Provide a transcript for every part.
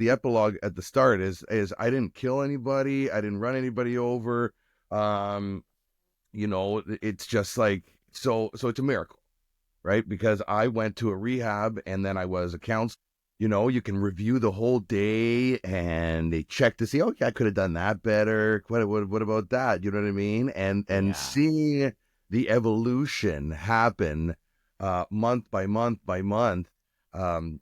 the epilogue at the start is I didn't kill anybody, I didn't run anybody over. It's just like so it's a miracle, right? Because I went to a rehab and then I was a counselor. You can review the whole day and they check to see, okay, I could have done that better. What about that? You know what I mean? And Yeah. seeing the evolution happen month by month by month, um,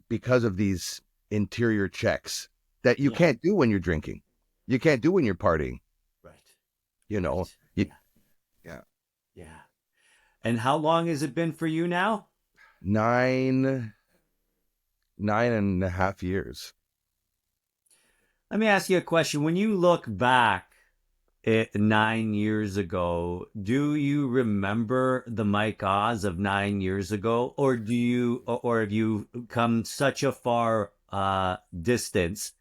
because of these interior checks that you Yeah. can't do when you're drinking. You can't do when you're partying, Right. you know. Right. You, Yeah. yeah. Yeah. And how long has it been for you now? Nine, 9.5 years. Let me ask you a question. When you look back at 9 years ago, do you remember the Mike Oz of 9 years ago, or or have you come such a far distance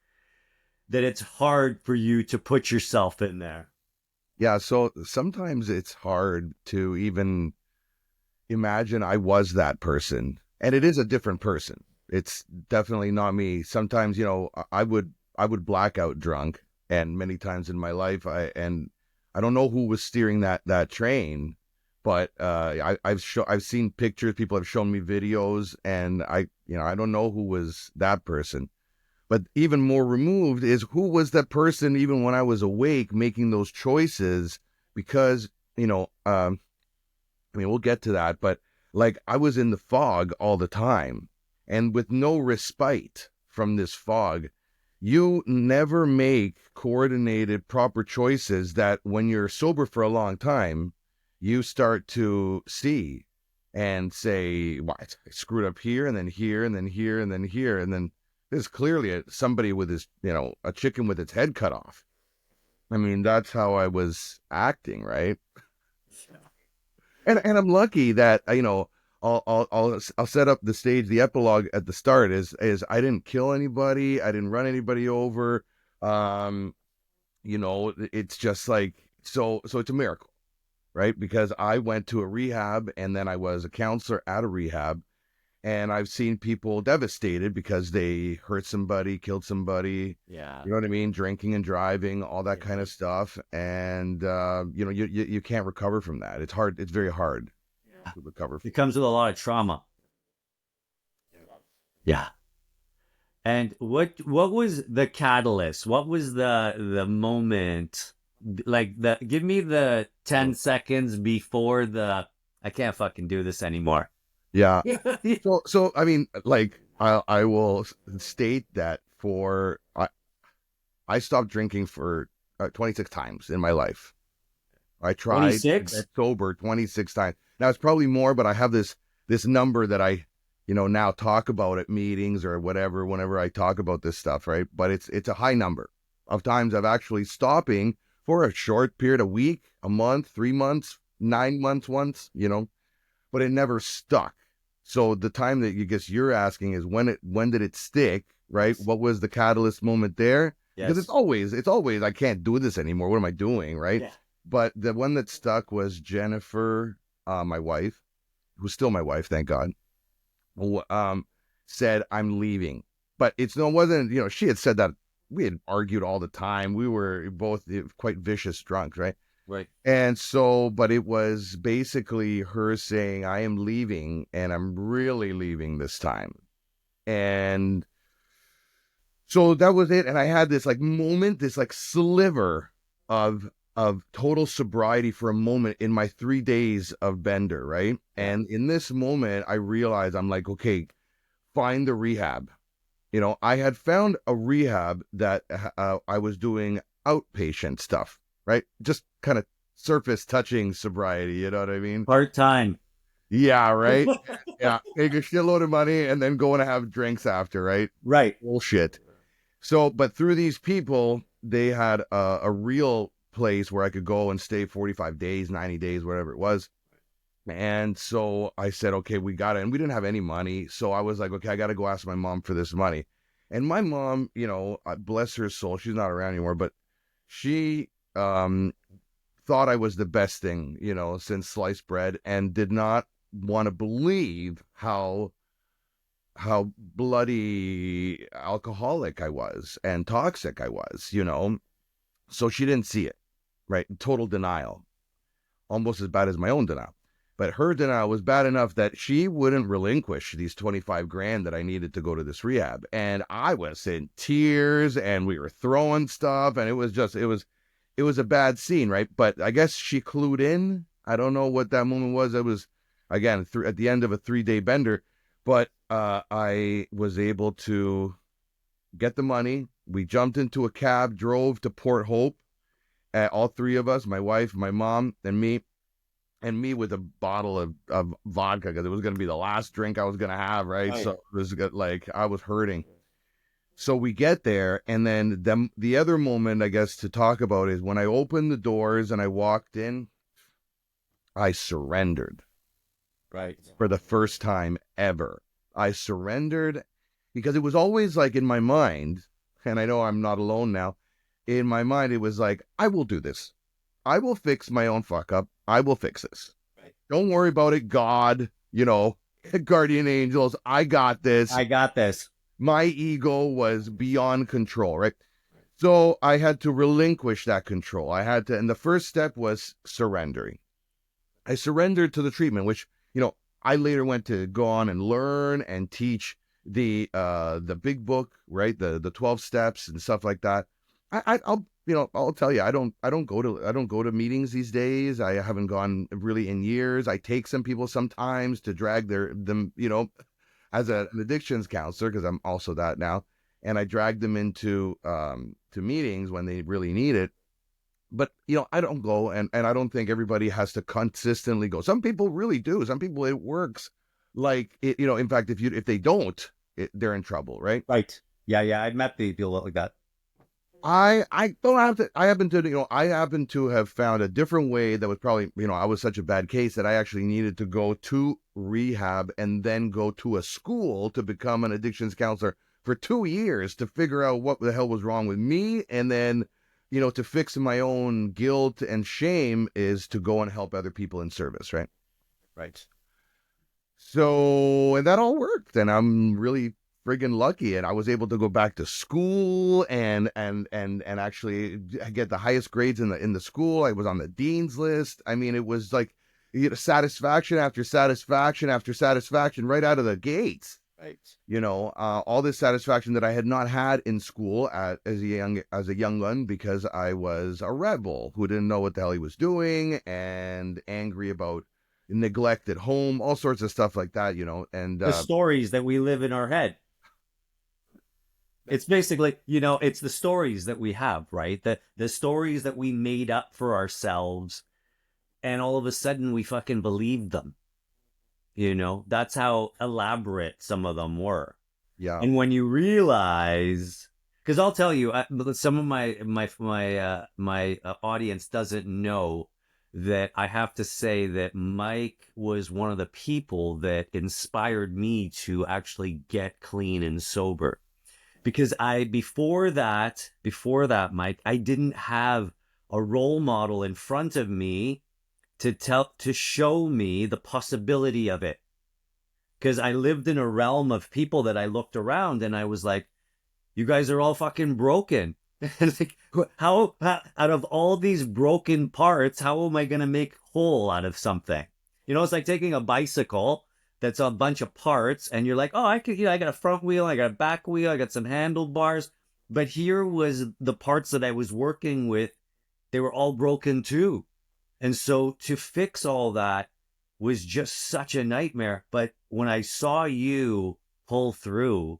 that it's hard for you to put yourself in there? Yeah, so sometimes it's hard to even imagine I was that person. And it is a different person. It's definitely not me. Sometimes, I would black out drunk, and many times in my life I don't know who was steering that train, but I've seen pictures, people have shown me videos, and I don't know who was that person. But even more removed is who was that person even when I was awake making those choices, because, we'll get to that, but like I was in the fog all the time and with no respite from this fog. You never make coordinated, proper choices that when you're sober for a long time, you start to see and say, "Why, I screwed up here and then here and then here and then here." And then there's clearly somebody with a chicken with its head cut off. I mean, that's how I was acting, right? And I'm lucky that I'll set up the stage. The epilogue at the start is I didn't kill anybody, I didn't run anybody over. It's just like so it's a miracle, right? Because I went to a rehab and then I was a counselor at a rehab, and I've seen people devastated because they hurt somebody, killed somebody. Yeah. You know what I mean? Drinking and driving, all that kind Yeah. of stuff, and you can't recover from that. It's hard. It's very hard Yeah. to recover It from. comes with a lot of trauma. Yeah. And what was the catalyst? What was the moment? Like the give me the 10 seconds before the I can't fucking do this anymore. Yeah. Yeah. So I mean, like I will state that I stopped drinking for 26 times in my life. I tried to get 26? sober 26 times. Now it's probably more, but I have this number that I, now talk about at meetings or whatever, whenever I talk about this stuff, right? But it's a high number of times I've actually stopping for a short period, a week, a month, 3 months, 9 months once, but it never stuck. So the time that you guess you're asking is when did it stick, right? Yes. What was the catalyst moment there? Because it's Yes. always I can't do this anymore. What am I doing, right? Yeah. But the one that stuck was Jennifer, my wife, who's still my wife, thank God. Who said I'm leaving, but wasn't she had said that we had argued all the time. We were both quite vicious drunks, right? Right. And so, but it was basically her saying, I am leaving and I'm really leaving this time. And so that was it. And I had this like moment, this like sliver of total sobriety for a moment in my 3 days of bender, right? Yeah. And in this moment, I realized I'm like, okay, find the rehab. I had found a rehab that I was doing outpatient stuff, right? Just kind of surface touching sobriety, you know what I mean? Part time. Yeah, right. Yeah, take a shitload of money and then go and have drinks after, right? Right. Bullshit. So, but through these people, they had a real place where I could go and stay 45 days, 90 days, whatever it was. And so I said, okay, we got it. And we didn't have any money. So I was like, okay, I got to go ask my mom for this money. And my mom, bless her soul, she's not around anymore, but she thought I was the best thing, since sliced bread, and did not want to believe how how bloody alcoholic I was and toxic I was, you know. So she didn't see it, right? Total denial, almost as bad as my own denial. But her denial was bad enough that she wouldn't relinquish these 25 grand that I needed to go to this rehab. And I was in tears and we were throwing stuff and it was a bad scene, right? But I guess she clued in. I don't know what that moment was. It was, again, at the end of a 3-day bender. But I was able to get the money. We jumped into a cab, drove to Port Hope, all three of us, my wife, my mom, and me with a bottle of vodka because it was going to be the last drink I was going to have, right? Right. So it was like I was hurting. So we get there, and then the other moment, I guess, to talk about is when I opened the doors and I walked in, I surrendered Right. for the first time ever. I surrendered because it was always like in my mind, and I know I'm not alone now, in my mind, it was like, I will do this. I will fix my own fuck up. I will fix this. Right. Don't worry about it, God, you know, guardian angels. I got this. I got this. My ego was beyond control, right? So I had to relinquish that control. I had to, and the first step was surrendering. I surrendered to the treatment, which, you know, I later went to go on and learn and teach the big book, right? The 12 steps and stuff like that. I'll you know, I'll tell you, I don't go to meetings these days. I haven't gone really in years. I take some people sometimes to drag them, you know, as an addictions counselor, because I'm also that now, and I drag them into to meetings when they really need it. But you know, I don't go, and I don't think everybody has to consistently go. Some people really do. Some people it works. Like it, you know, in fact, if they don't, they're in trouble, right? Right. Yeah, yeah. I've met people like that. I don't have to. I happen to, you know, I happen to have found a different way that was probably, you know, I was such a bad case that I actually needed to go to rehab and then go to a school to become an addictions counselor for 2 years to figure out what the hell was wrong with me, and then, you know, to fix my own guilt and shame is to go and help other people in service, right? Right. So, and that all worked, and I'm really friggin' lucky, and I was able to go back to school and actually get the highest grades in the school. I was on the dean's list. I mean, it was like, you know, satisfaction after satisfaction after satisfaction right out of the gates. Right. You know, all this satisfaction that I had not had in school as a young one, because I was a rebel who didn't know what the hell he was doing and angry about neglect at home, all sorts of stuff like that, you know. And The stories that we live in our head. It's basically, you know, it's the stories that we have, right? The stories that we made up for ourselves, and all of a sudden we fucking believed them. You know, that's how elaborate some of them were. yeah, And when you realize, because I'll tell you, some of my audience doesn't know that I have to say that Mike was one of the people that inspired me to actually get clean and sober. Because before that, Mike, I didn't have a role model in front of me to show me the possibility of it. Because I lived in a realm of people that I looked around and I was like, you guys are all fucking broken. And like, how out of all these broken parts, how am I going to make whole out of something? You know, it's like taking a bicycle that's a bunch of parts and you're like, oh, I could, you know, I got a front wheel, I got a back wheel, I got some handlebars. But here was the parts that I was working with. They were all broken too. And so to fix all that was just such a nightmare. But when I saw you pull through,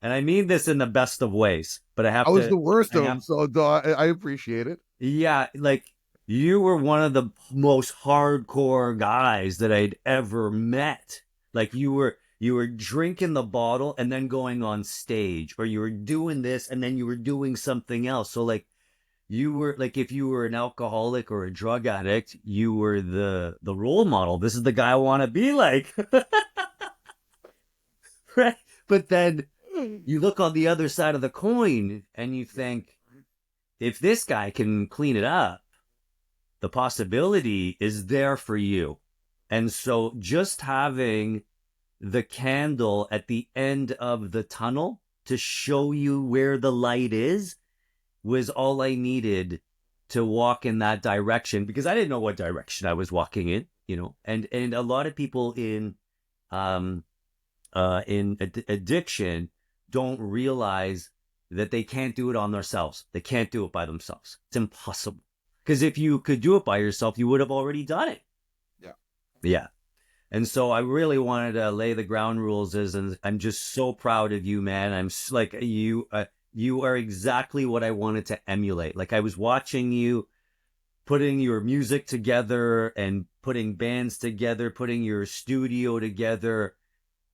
and I mean this in the best of ways, but I was the worst of them, so I appreciate it. yeah, like you were one of the most hardcore guys that I'd ever met. Like you were drinking the bottle and then going on stage, or you were doing this and then you were doing something else. So like you were like, if you were an alcoholic or a drug addict, you were the role model. This is the guy I want to be like. Right? But then you look on the other side of the coin and you think, if this guy can clean it up, the possibility is there for you. And so just having the candle at the end of the tunnel to show you where the light is was all I needed to walk in that direction, because I didn't know what direction I was walking in, you know. And a lot of people um in addiction don't realize that they can't do it on themselves. They can't do it by themselves. It's impossible. Because if you could do it by yourself, you would have already done it. Yeah. Yeah. And so I really wanted to lay the ground rules is, and I'm just so proud of you, man. Like you are exactly what I wanted to emulate. Like I was watching you putting your music together and putting bands together, putting your studio together.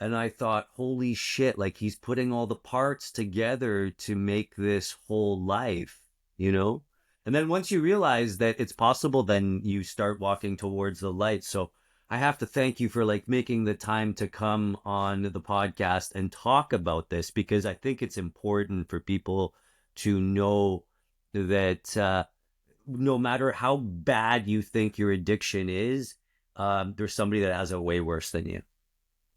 And I thought, holy shit, like he's putting all the parts together to make this whole life, you know? And then once you realize that it's possible, then you start walking towards the light. So I have to thank you for like making the time to come on the podcast and talk about this, because I think it's important for people to know that no matter how bad you think your addiction is, there's somebody that has it way worse than you.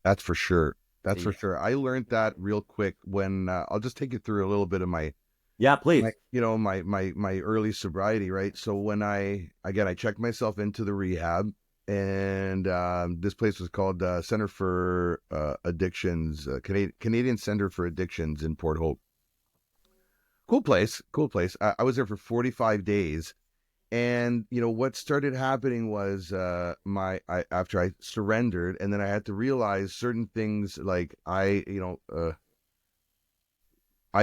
That's for sure. That's for Yeah, sure. I learned that real quick when I'll just take you through a little bit of yeah, my please. my early sobriety, right? So when I checked myself into the rehab, and this place was called Center for Addictions, Canadian Center for Addictions in Port Hope. Cool place, cool place. I was there for 45 days. And what started happening was after I surrendered, and then I had to realize certain things, like I'd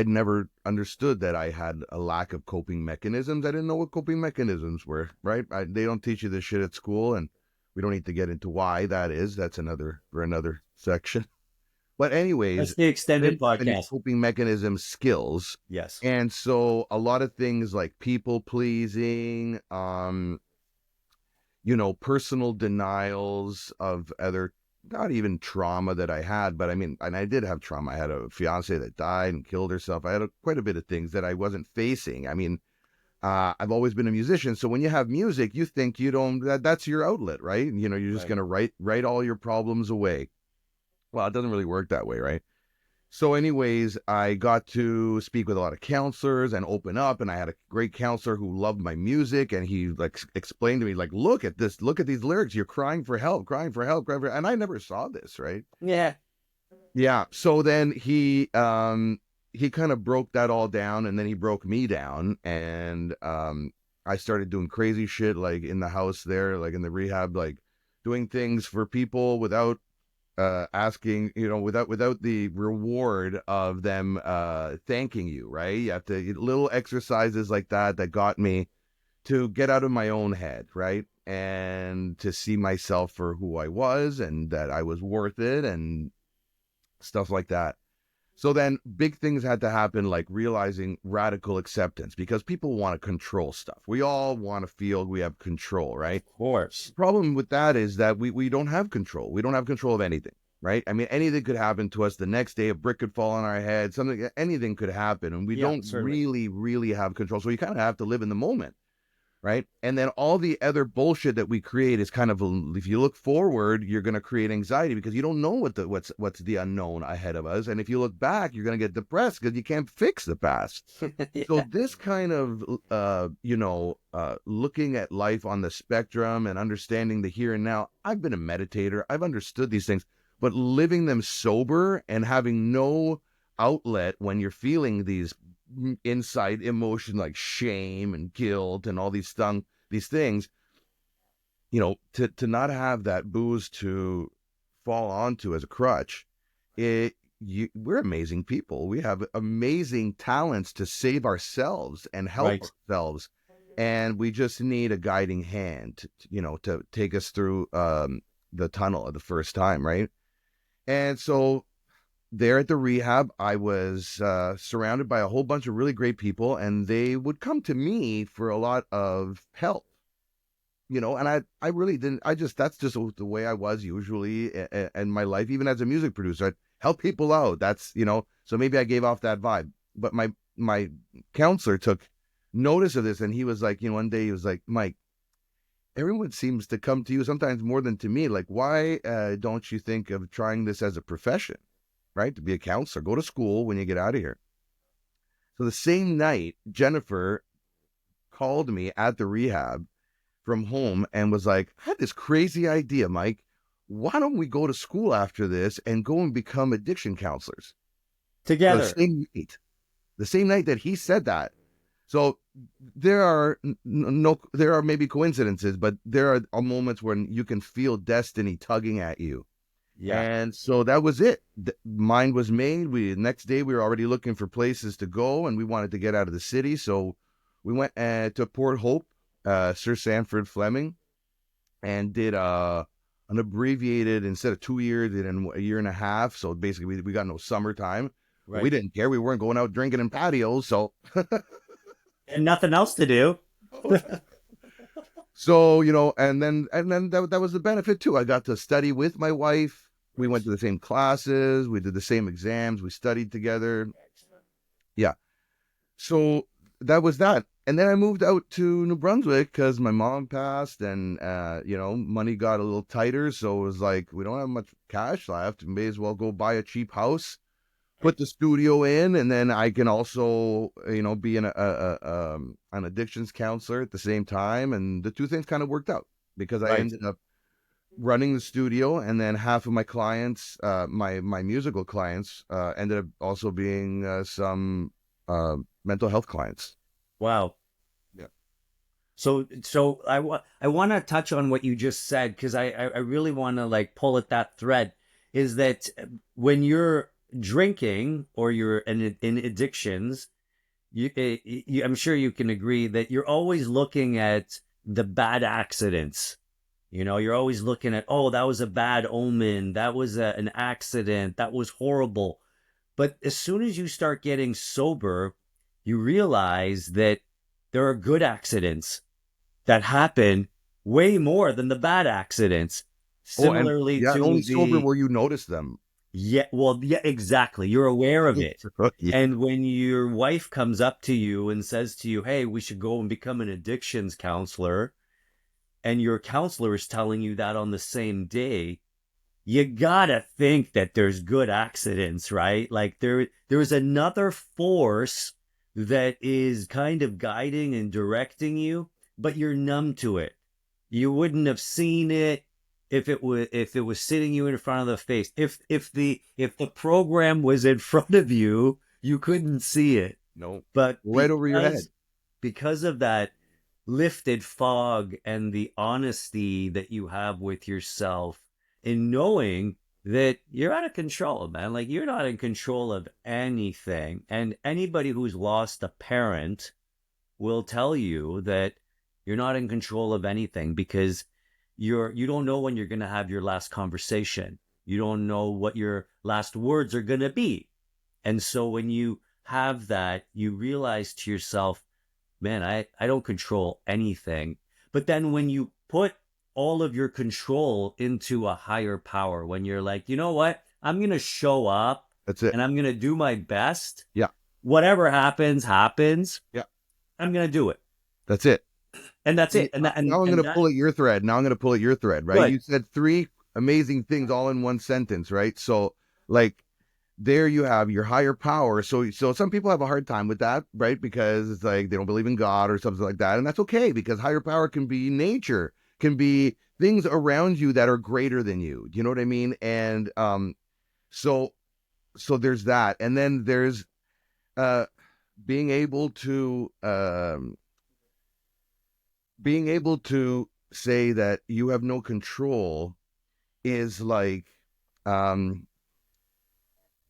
never understood that I had a lack of coping mechanisms. I didn't know what coping mechanisms were, right? They don't teach you this shit at school, and we don't need to get into why that is. That's another section. But anyways, That's the I extended didn't have any podcast. coping mechanism skills. Yes. And so a lot of things like people pleasing, personal denials of other, not even trauma that I had, but I mean, and I did have trauma. I had a fiance that died and killed herself. I had quite a bit of things that I wasn't facing. I mean, I've always been a musician. So when you have music, you think you don't, that's your outlet, right? You're just Right. going to write all your problems away. Well, it doesn't really work that way, right? So, anyways, I got to speak with a lot of counselors and open up, and I had a great counselor who loved my music, and he like explained to me, like, look at this, look at these lyrics. You're crying for help, crying for help, crying for, and I never saw this, right? Yeah. Yeah. So then he kind of broke that all down, and then he broke me down, and I started doing crazy shit, like in the house there, like in the rehab, like doing things for people without asking, without the reward of them thanking you, right? You have to, little exercises like that got me to get out of my own head, right? And to see myself for who I was, and that I was worth it, and stuff like that. So then big things had to happen, like realizing radical acceptance, because people want to control stuff. We all want to feel we have control, right? Of course. Problem with that is that we don't have control. We don't have control of anything, right? I mean, anything could happen to us the next day. A brick could fall on our head. Anything could happen, and we Yeah, don't certainly. really have control. So you kind of have to live in the moment, right? And then all the other bullshit that we create is kind of, if you look forward, you're going to create anxiety because you don't know what's the unknown ahead of us. And if you look back, you're going to get depressed because you can't fix the past. So Yeah. this kind of, looking at life on the spectrum and understanding the here and now, I've been a meditator. I've understood these things, but living them sober and having no outlet when you're feeling these inside emotion like shame and guilt and all these things, to not have that booze to fall onto as a crutch, we're amazing people. We have amazing talents to save ourselves and help Right. ourselves, and we just need a guiding hand to take us through the tunnel at the first time, right? And so there at the rehab, I was surrounded by a whole bunch of really great people, and they would come to me for a lot of help, and I really didn't, that's just the way I was usually in my life, even as a music producer. I'd help people out. So maybe I gave off that vibe. But my counselor took notice of this, and he was like, one day he was like, Mike, everyone seems to come to you sometimes more than to me. Like, why don't you think of trying this as a profession, right? To be a counselor, go to school when you get out of here. So the same night, Jennifer called me at the rehab from home and was like, I had this crazy idea, Mike. Why don't we go to school after this and go and become addiction counselors? The Together. same night that he said that. So there are there are maybe coincidences, but there are moments when you can feel destiny tugging at you. Yeah. And so that was it. Mine was made. Next day we were already looking for places to go, and we wanted to get out of the city. So we went to Port Hope, Sir Sanford Fleming, and did an abbreviated, instead of 2 years, did in a year and a half. So basically we got no summertime. But we Right. didn't care. We weren't going out drinking in patios. So And nothing else to do. so, and then that was the benefit too. I got to study with my wife. We went to the same classes. We did the same exams. We studied together. Yeah. So that was that. And then I moved out to New Brunswick because my mom passed, and money got a little tighter. So it was like, we don't have much cash left. May as well go buy a cheap house, put the studio in, and then I can also, be an addictions counselor at the same time. And the two things kind of worked out because I Right. ended up running the studio, and then half of my clients, my musical clients, ended up also being some mental health clients. Wow. Yeah. So I want to touch on what you just said, because I really want to like pull at that thread. Is that when you're drinking or you're in addictions, I'm sure you can agree that you're always looking at the bad accidents. You're always looking at, oh, that was a bad omen, that was an accident, that was horrible. But as soon as you start getting sober, you realize that there are good accidents that happen way more than the bad accidents. Oh, and Similarly yeah, to only sober the, will you notice them. yeah, well, yeah, exactly. You're aware of it. Yeah. And when your wife comes up to you and says to you, hey, we should go and become an addictions counselor, and your counselor is telling you that on the same day, you gotta think that there's good accidents, right? Like there's another force that is kind of guiding and directing you, but you're numb to it. You wouldn't have seen it if it was sitting you in front of the face. If the program was in front of you, you couldn't see it. No, But right over your head. because of that lifted fog and the honesty that you have with yourself, in knowing that you're out of control, man. Like, you're not in control of anything. And anybody who's lost a parent will tell you that you're not in control of anything, because you don't know when you're going to have your last conversation. You don't know what your last words are going to be. And so when you have that, you realize to yourself, man, I don't control anything. But then when you put all of your control into a higher power, when you're like, you know what, I'm going to show up That's it. and I'm going to do my best. Yeah. Whatever happens, happens. Yeah. I'm going to do it. That's it. And that's See, it. And that, now I'm going and to that, pull at your thread. Now I'm going to pull at your thread, right? good. You said three amazing things all in one sentence, right? So, like, there you have your higher power. So some people have a hard time with that, right? Because it's like they don't believe in God or something like that, and that's okay, because higher power can be nature, can be things around you that are greater than you. You know what I mean? And so there's that, and then there's uh, being able to say that you have no control is like um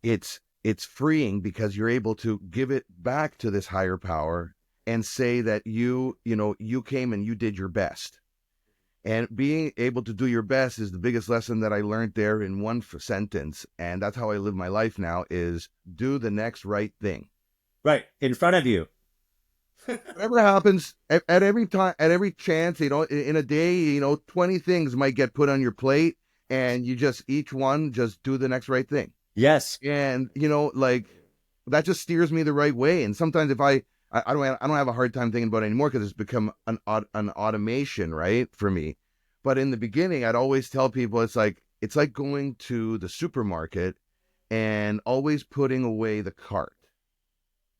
it's freeing, because you're able to give it back to this higher power and say that you came and you did your best. And being able to do your best is the biggest lesson that I learned there in one sentence, and that's how I live my life now, is do the next right thing. Right. In front of you. Whatever happens, at every time, at every chance, in a day, 20 things might get put on your plate, and you just, each one, just do the next right thing. Yes. And like, that just steers me the right way. And sometimes if I don't have a hard time thinking about it anymore because it's become an automation, right, for me. But in the beginning, I'd always tell people it's like going to the supermarket and always putting away the cart.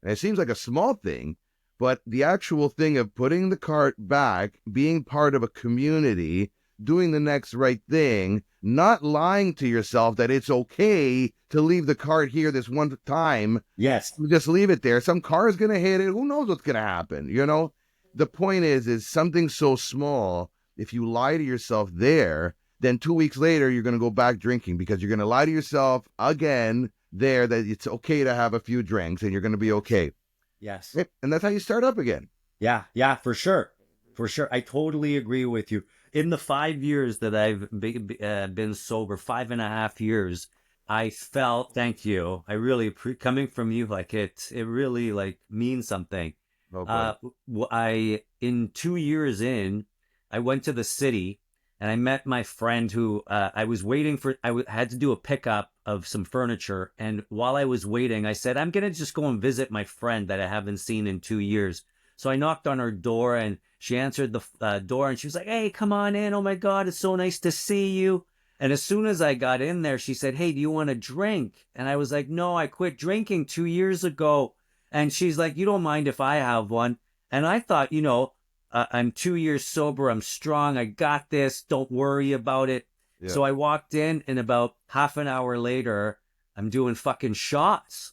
And it seems like a small thing, but the actual thing of putting the cart back, being part of a community, doing the next right thing, not lying to yourself that it's okay to leave the cart here this one time, Yes. just leave it there. Some car is going to hit it. Who knows what's going to happen? You know, the point is something so small. If you lie to yourself there, then 2 weeks later, you're going to go back drinking because you're going to lie to yourself again there that it's okay to have a few drinks and you're going to be okay. Yes. And that's how you start up again. Yeah. Yeah, for sure. For sure. I totally agree with you. In the 5 years that I've been sober, 5.5 years, I felt, thank you. I really, coming from you, like it really like means something. No problem. In 2 years in, I went to the city and I met my friend who I was waiting for. Had to do a pickup of some furniture. And while I was waiting, I said, I'm going to just go and visit my friend that I haven't seen in 2 years. So I knocked on her door and she answered the door and she was like, hey, come on in. Oh my God, it's so nice to see you. And as soon as I got in there, she said, hey, do you want a drink? And I was like, no, I quit drinking 2 years ago. And she's like, you don't mind if I have one? And I thought, I'm 2 years sober. I'm strong. I got this. Don't worry about it. Yeah. So I walked in and about half an hour later, I'm doing fucking shots.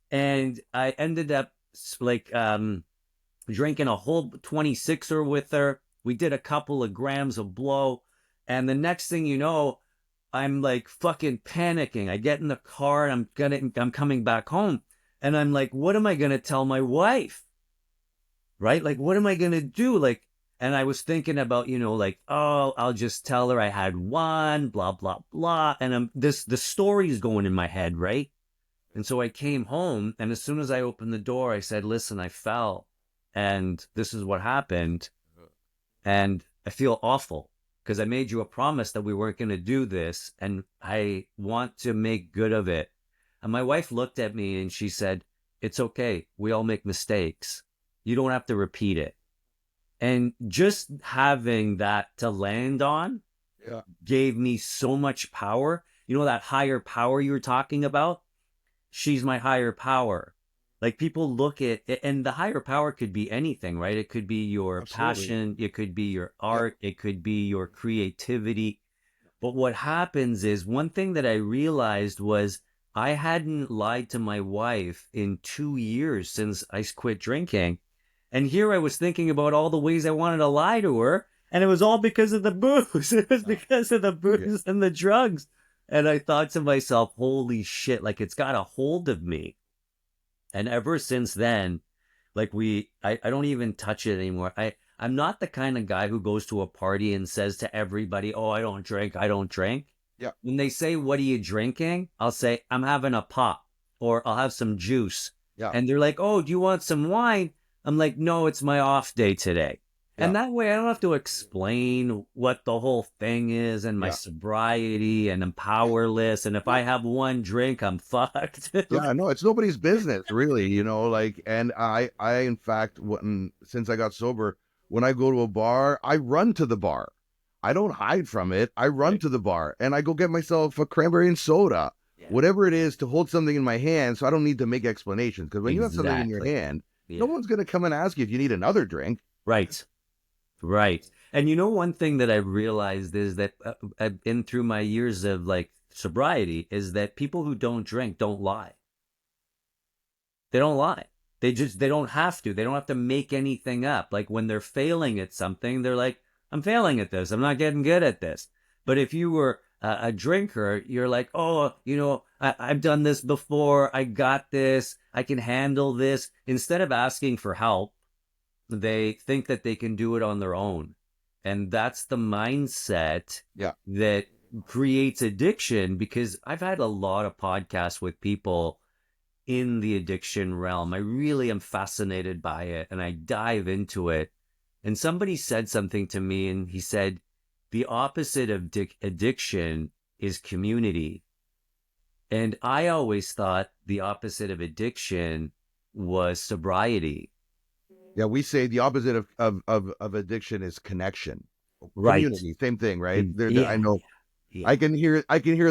And I ended up like, drinking a whole 26er with her. We did a couple of grams of blow. And the next thing you know, I'm like fucking panicking. I get in the car and I'm coming back home. And I'm like, what am I going to tell my wife? Right? Like, what am I going to do? Like, and I was thinking about, like, oh, I'll just tell her I had one, blah, blah, blah. And the story is going in my head, right? And so I came home, and as soon as I opened the door, I said, listen, I fell, and this is what happened. And I feel awful because I made you a promise that we weren't going to do this, and I want to make good of it. And my wife looked at me and she said, it's okay. We all make mistakes. You don't have to repeat it. And just having that to land on gave me so much power. You know, that higher power you were talking about? She's my higher power. Like people look at it, and the higher power could be anything, right? It could be your Absolutely. passion, it could be your Yeah. art, it could be your creativity. But what happens is one thing that I realized was I hadn't lied to my wife in 2 years since I quit drinking. And here I was thinking about all the ways I wanted to lie to her. And it was all because of the booze. It was because of the Yeah. booze and the drugs. And I thought to myself, holy shit, like it's got a hold of me. And ever since then, like I don't even touch it anymore. I'm not the kind of guy who goes to a party and says to everybody, oh, I don't drink. I don't drink. Yeah. When they say, what are you drinking? I'll say, I'm having a pop or I'll have some juice. Yeah. And they're like, oh, do you want some wine? I'm like, no, it's my off day today. Yeah. And that way I don't have to explain what the whole thing is and my Yeah. sobriety and I'm powerless. And if I have one drink, I'm fucked. Yeah, no, it's nobody's business, really, like, and in fact, since I got sober, when I go to a bar, I run to the bar. I don't hide from it. I run Right. to the bar and I go get myself a cranberry and soda, Yeah. whatever it is, to hold something in my hand so I don't need to make explanations. Because when you have something in your Exactly. hand, no Yeah. one's going to come and ask you if you need another drink. Right. Right. And one thing that I've realized is that I've been through my years of like sobriety is that people who don't drink don't lie. They don't lie. They don't have to. They don't have to make anything up. Like when they're failing at something, they're like, I'm failing at this. I'm not getting good at this. But if you were a drinker, you're like, oh, I've done this before. I got this. I can handle this. Instead of asking for help, they think that they can do it on their own. And that's the mindset Yeah. that creates addiction, because I've had a lot of podcasts with people in the addiction realm. I really am fascinated by it and I dive into it. And somebody said something to me and he said, the opposite of addiction is community. And I always thought the opposite of addiction was sobriety. Yeah, we say the opposite of addiction is connection. Right. Community, same thing, right? I Yeah. know Yeah. I can hear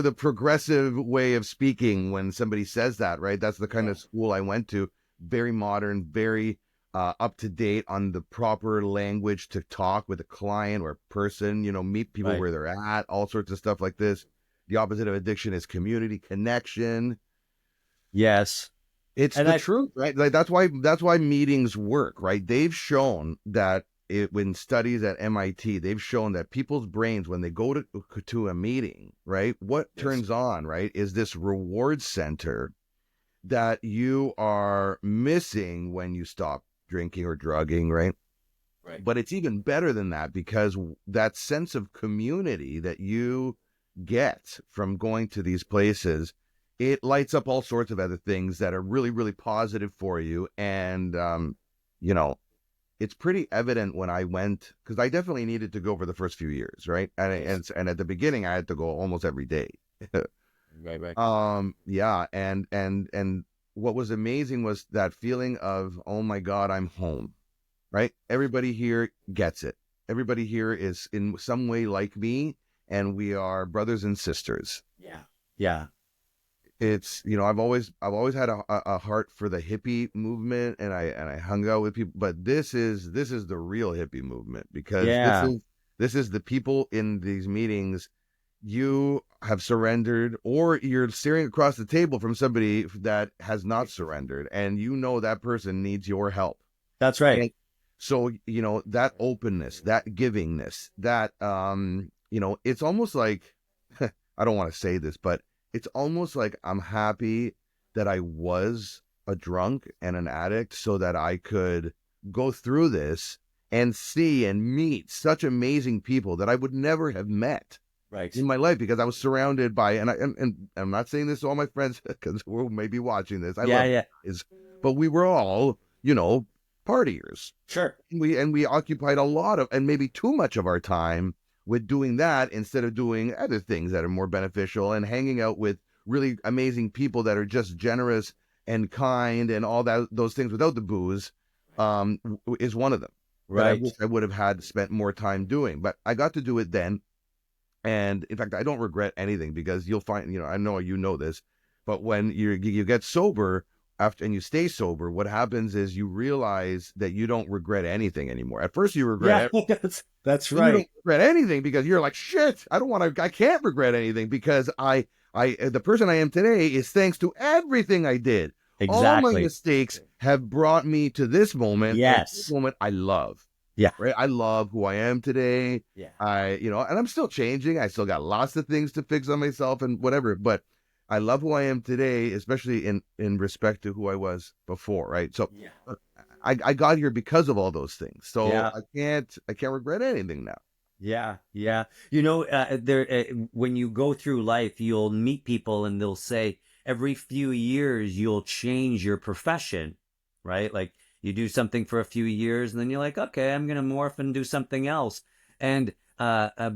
the progressive way of speaking when somebody says that, right? That's the kind Yeah. of school I went to. Very modern, very up to date on the proper language to talk with a client or a person, meet people Right. where they're at, all sorts of stuff like this. The opposite of addiction is community, connection. Yes. It's And the I, truth, right? Like that's why meetings work, right? They've shown that when studies at MIT, they've shown that people's brains when they go to a meeting, right? What yes. turns on, right, is this reward center that you are missing when you stop drinking or drugging, right? Right. But it's even better than that because that sense of community that you get from going to these places, it lights up all sorts of other things that are really, really positive for you. And, you know, it's pretty evident when I went, because I definitely needed to go for the first few years, right? And, Yes. and at the beginning, I had to go almost every day. Right. Right. Yeah, and what was amazing was that feeling of, oh my God, I'm home, right? Everybody here gets it. Everybody here is in some way like me, and we are brothers and sisters. Yeah. Yeah. It's I've always had a heart for the hippie movement, and I hung out with people, but this is the real hippie movement because this Yeah. is this is the people in these meetings. You have surrendered, or you're staring across the table from somebody that has not surrendered, and that person needs your help. That's right. And so, that openness, that givingness, that, it's almost like, I don't want to say this, but it's almost like I'm happy that I was a drunk and an addict so that I could go through this and see and meet such amazing people that I would never have met Right. in my life because I was surrounded by, and I'm not saying this to all my friends because we're maybe watching this. I Yeah. love Yeah. you guys, but we were all, partiers. Sure. We occupied a lot of and maybe too much of our time with doing that instead of doing other things that are more beneficial and hanging out with really amazing people that are just generous and kind and all those things without the booze, is one of them that I Right. wish I would have had spent more time doing. But I got to do it then, and in fact, I don't regret anything because you'll find, I know you know this, but when you get sober after and you stay sober, what happens is you realize that you don't regret anything anymore. At first, you regret Yeah. it, That's then you right. don't regret anything because you're like, shit, I can't regret anything because the person I am today is thanks to everything I did. All my Exactly. mistakes have brought me to this moment, and this Yes. moment I love. Yeah. Right? I love who I am today. Yeah. And I'm still changing. I still got lots of things to fix on myself and whatever, but I love who I am today, especially in respect to who I was before, right? So Yeah. I got here because of all those things. So Yeah. I can't regret anything now. Yeah, yeah. When you go through life, you'll meet people and they'll say every few years you'll change your profession, right? Like you do something for a few years and then you're like, okay, I'm gonna morph and do something else. And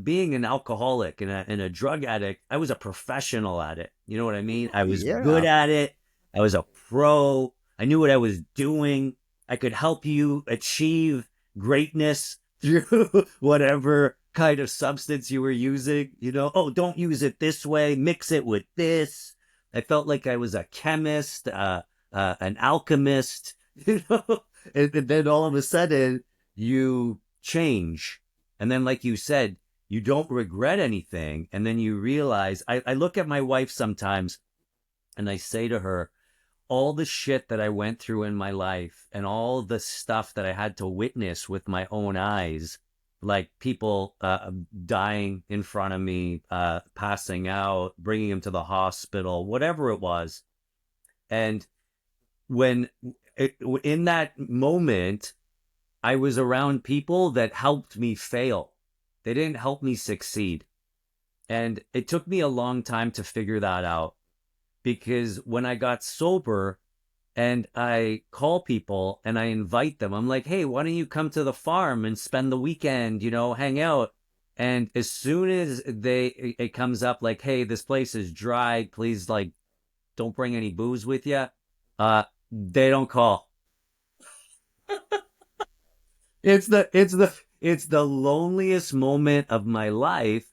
being an alcoholic and a drug addict, I was a professional at it. You know what I mean? I was good Yeah. at it. I was a pro. I knew what I was doing. I could help you achieve greatness through whatever kind of substance you were using. Oh, don't use it this way, mix it with this. I felt like I was a chemist, an alchemist, and then all of a sudden you change. And then, like you said, you don't regret anything. And then you realize, I look at my wife sometimes and I say to her, all the shit that I went through in my life and all the stuff that I had to witness with my own eyes, like people dying in front of me, passing out, bringing them to the hospital, whatever it was. And when in that moment, I was around people that helped me fail. They didn't help me succeed. And it took me a long time to figure that out because when I got sober, and I call people and I invite them. I'm like, hey, why don't you come to the farm and spend the weekend, hang out? And as soon as it comes up like, hey, this place is dry, please, like, don't bring any booze with you. They don't call. It's the loneliest moment of my life.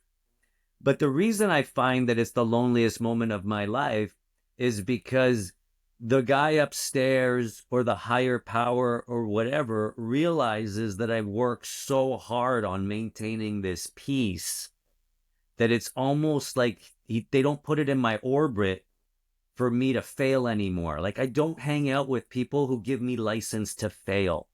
But the reason I find that it's the loneliest moment of my life is because the guy upstairs or the higher power or whatever realizes that I've worked so hard on maintaining this peace that it's almost like they don't put it in my orbit for me to fail anymore. Like I don't hang out with people who give me license to fail.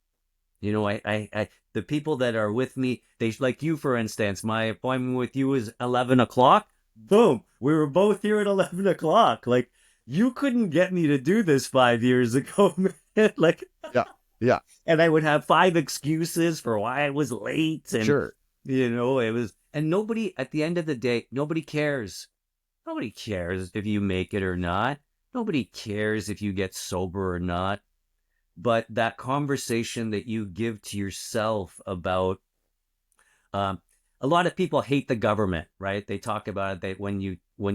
The people that are with me, they like you, for instance, my appointment with you is 11 o'clock. Boom. We were both here at 11 o'clock. Like you couldn't get me to do this 5 years ago, man. Like, Yeah. Yeah. and I would have five excuses for why I was late. And, Sure. it was, and nobody at the end of the day, nobody cares. Nobody cares if you make it or not. Nobody cares if you get sober or not. But that conversation that you give to yourself about um, a lot of people hate the government, right? They talk about it. They when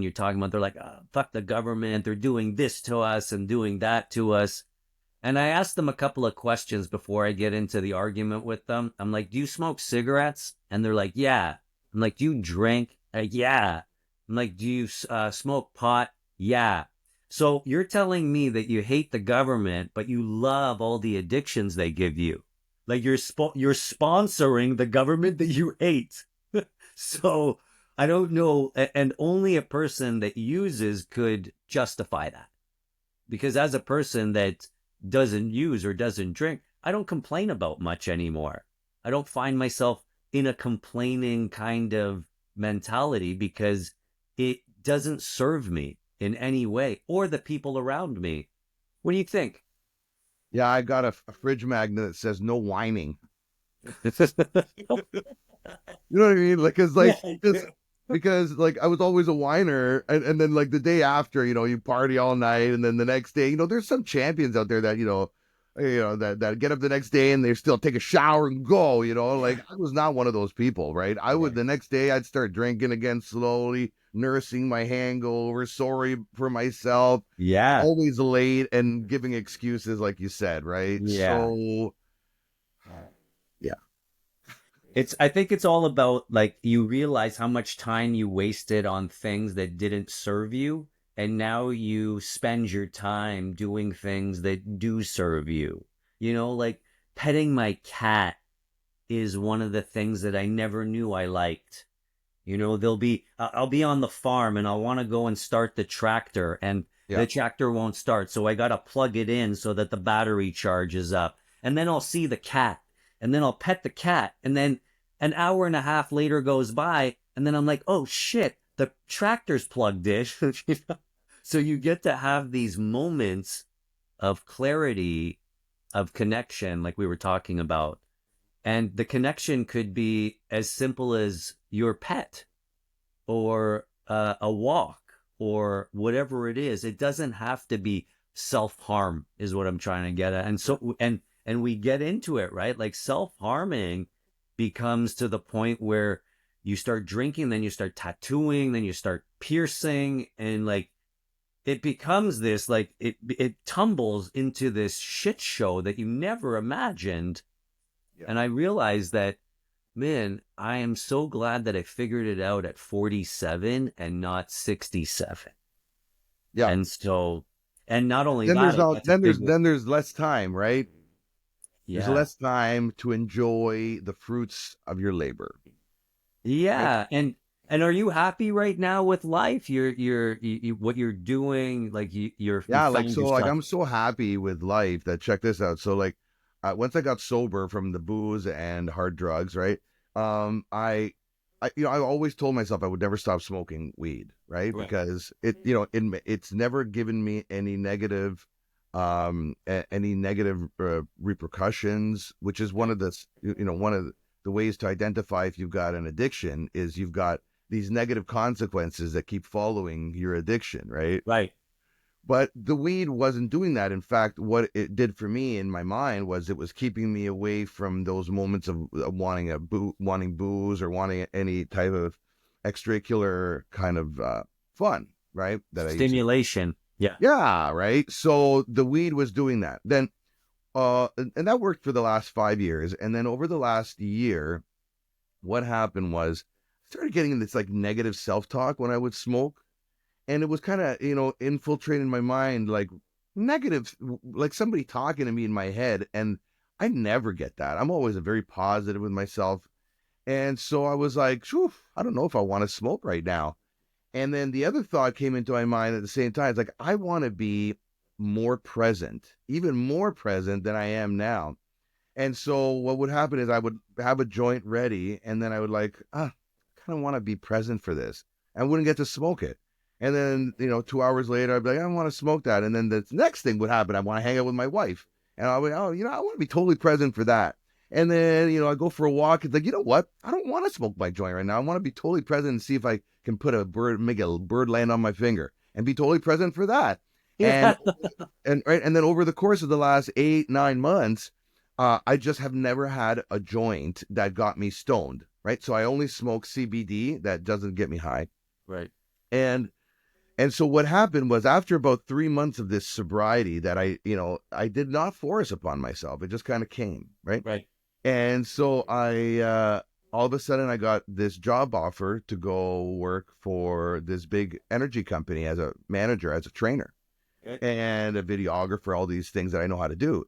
you're talking about, they're like, oh, fuck the government. They're doing this to us and doing that to us. And I asked them a couple of questions before I get into the argument with them. I'm like, do you smoke cigarettes? And they're like, yeah. I'm like, do you drink? Yeah. I'm like, do you smoke pot? Yeah. So you're telling me that you hate the government, but you love all the addictions they give you. Like you're sponsoring the government that you hate. So I don't know, and only a person that uses could justify that. Because as a person that doesn't use or doesn't drink, I don't complain about much anymore. I don't find myself in a complaining kind of mentality because it doesn't serve me in any way or the people around me. What do you think? Yeah, I got a fridge magnet that says no whining. You know what I mean? Like, cause Yeah. like, just because like I was always a whiner, and then like the day after, you party all night, and then the next day, there's some champions out there that that get up the next day and they still take a shower and go. Like I was not one of those people, right? I would Yeah. the next day I'd start drinking again slowly, nursing my hangover, sorry for myself, Yeah. always late and giving excuses, like you said, right? Yeah. So yeah, I think it's all about like you realize how much time you wasted on things that didn't serve you. And now you spend your time doing things that do serve you. Like petting my cat is one of the things that I never knew I liked. I'll be on the farm and I'll want to go and start the tractor and yeah, the tractor won't start. So I got to plug it in so that the battery charges up. And then I'll see the cat and then I'll pet the cat. And then an hour and a half later goes by. And then I'm like, oh shit, the tractor's plugged in. So you get to have these moments of clarity, of connection, like we were talking about. And the connection could be as simple as your pet or a walk or whatever it is. It doesn't have to be self-harm is what I'm trying to get at. And so and we get into it, right? Like self-harming becomes to the point where you start drinking, then you start tattooing, then you start piercing, and like it becomes this like it tumbles into this shit show that you never imagined. yeah, And I realized that, man, I am so glad that I figured it out at 47 and not 67. yeah. And so, and not only Then that, there's I no got to then there's figure, then there's less time, right? There's yeah, less time to enjoy the fruits of your labor, right? yeah. And are you happy right now with life? What you're doing, like you Yeah, like found so, like yourself. I'm so happy with life that check this out. So like, once I got sober from the booze and hard drugs, right? I always told myself I would never stop smoking weed, right? Right. Because it's never given me any negative repercussions, which is one Right. of one of the ways to identify if you've got an addiction is you've got these negative consequences that keep following your addiction, right? Right. But the weed wasn't doing that. In fact, what it did for me in my mind was it was keeping me away from those moments of wanting booze or wanting any type of extracurricular kind of fun, right? That I used to. Stimulation. Yeah. Yeah, right. So the weed was doing that. Then And that worked for the last 5 years. And then over the last year, what happened was I started getting this like negative self-talk when I would smoke. And it was kind of, infiltrating my mind, like negative, like somebody talking to me in my head. And I never get that. I'm always a very positive with myself. And so I was like, phew, I don't know if I want to smoke right now. And then the other thought came into my mind at the same time. It's like, I want to be more present, even more present than I am now. And so what would happen is I would have a joint ready, and then I would like, kind of want to be present for this. I wouldn't get to smoke it. And then, 2 hours later, I'd be like, I want to smoke that. And then the next thing would happen. I want to hang out with my wife. And I'll be, oh, I want to be totally present for that. And then, I go for a walk. It's like, you know what? I don't want to smoke my joint right now. I want to be totally present and see if I can make a bird land on my finger and be totally present for that. Yeah. And right, and then over the course of the last 8-9 months, I just have never had a joint that got me stoned. Right, so I only smoke CBD that doesn't get me high. Right. And so what happened was after about 3 months of this sobriety that I did not force upon myself. It just kind of came, right? Right. And so I all of a sudden I got this job offer to go work for this big energy company as a manager, as a trainer, Okay. and a videographer, all these things that I know how to do.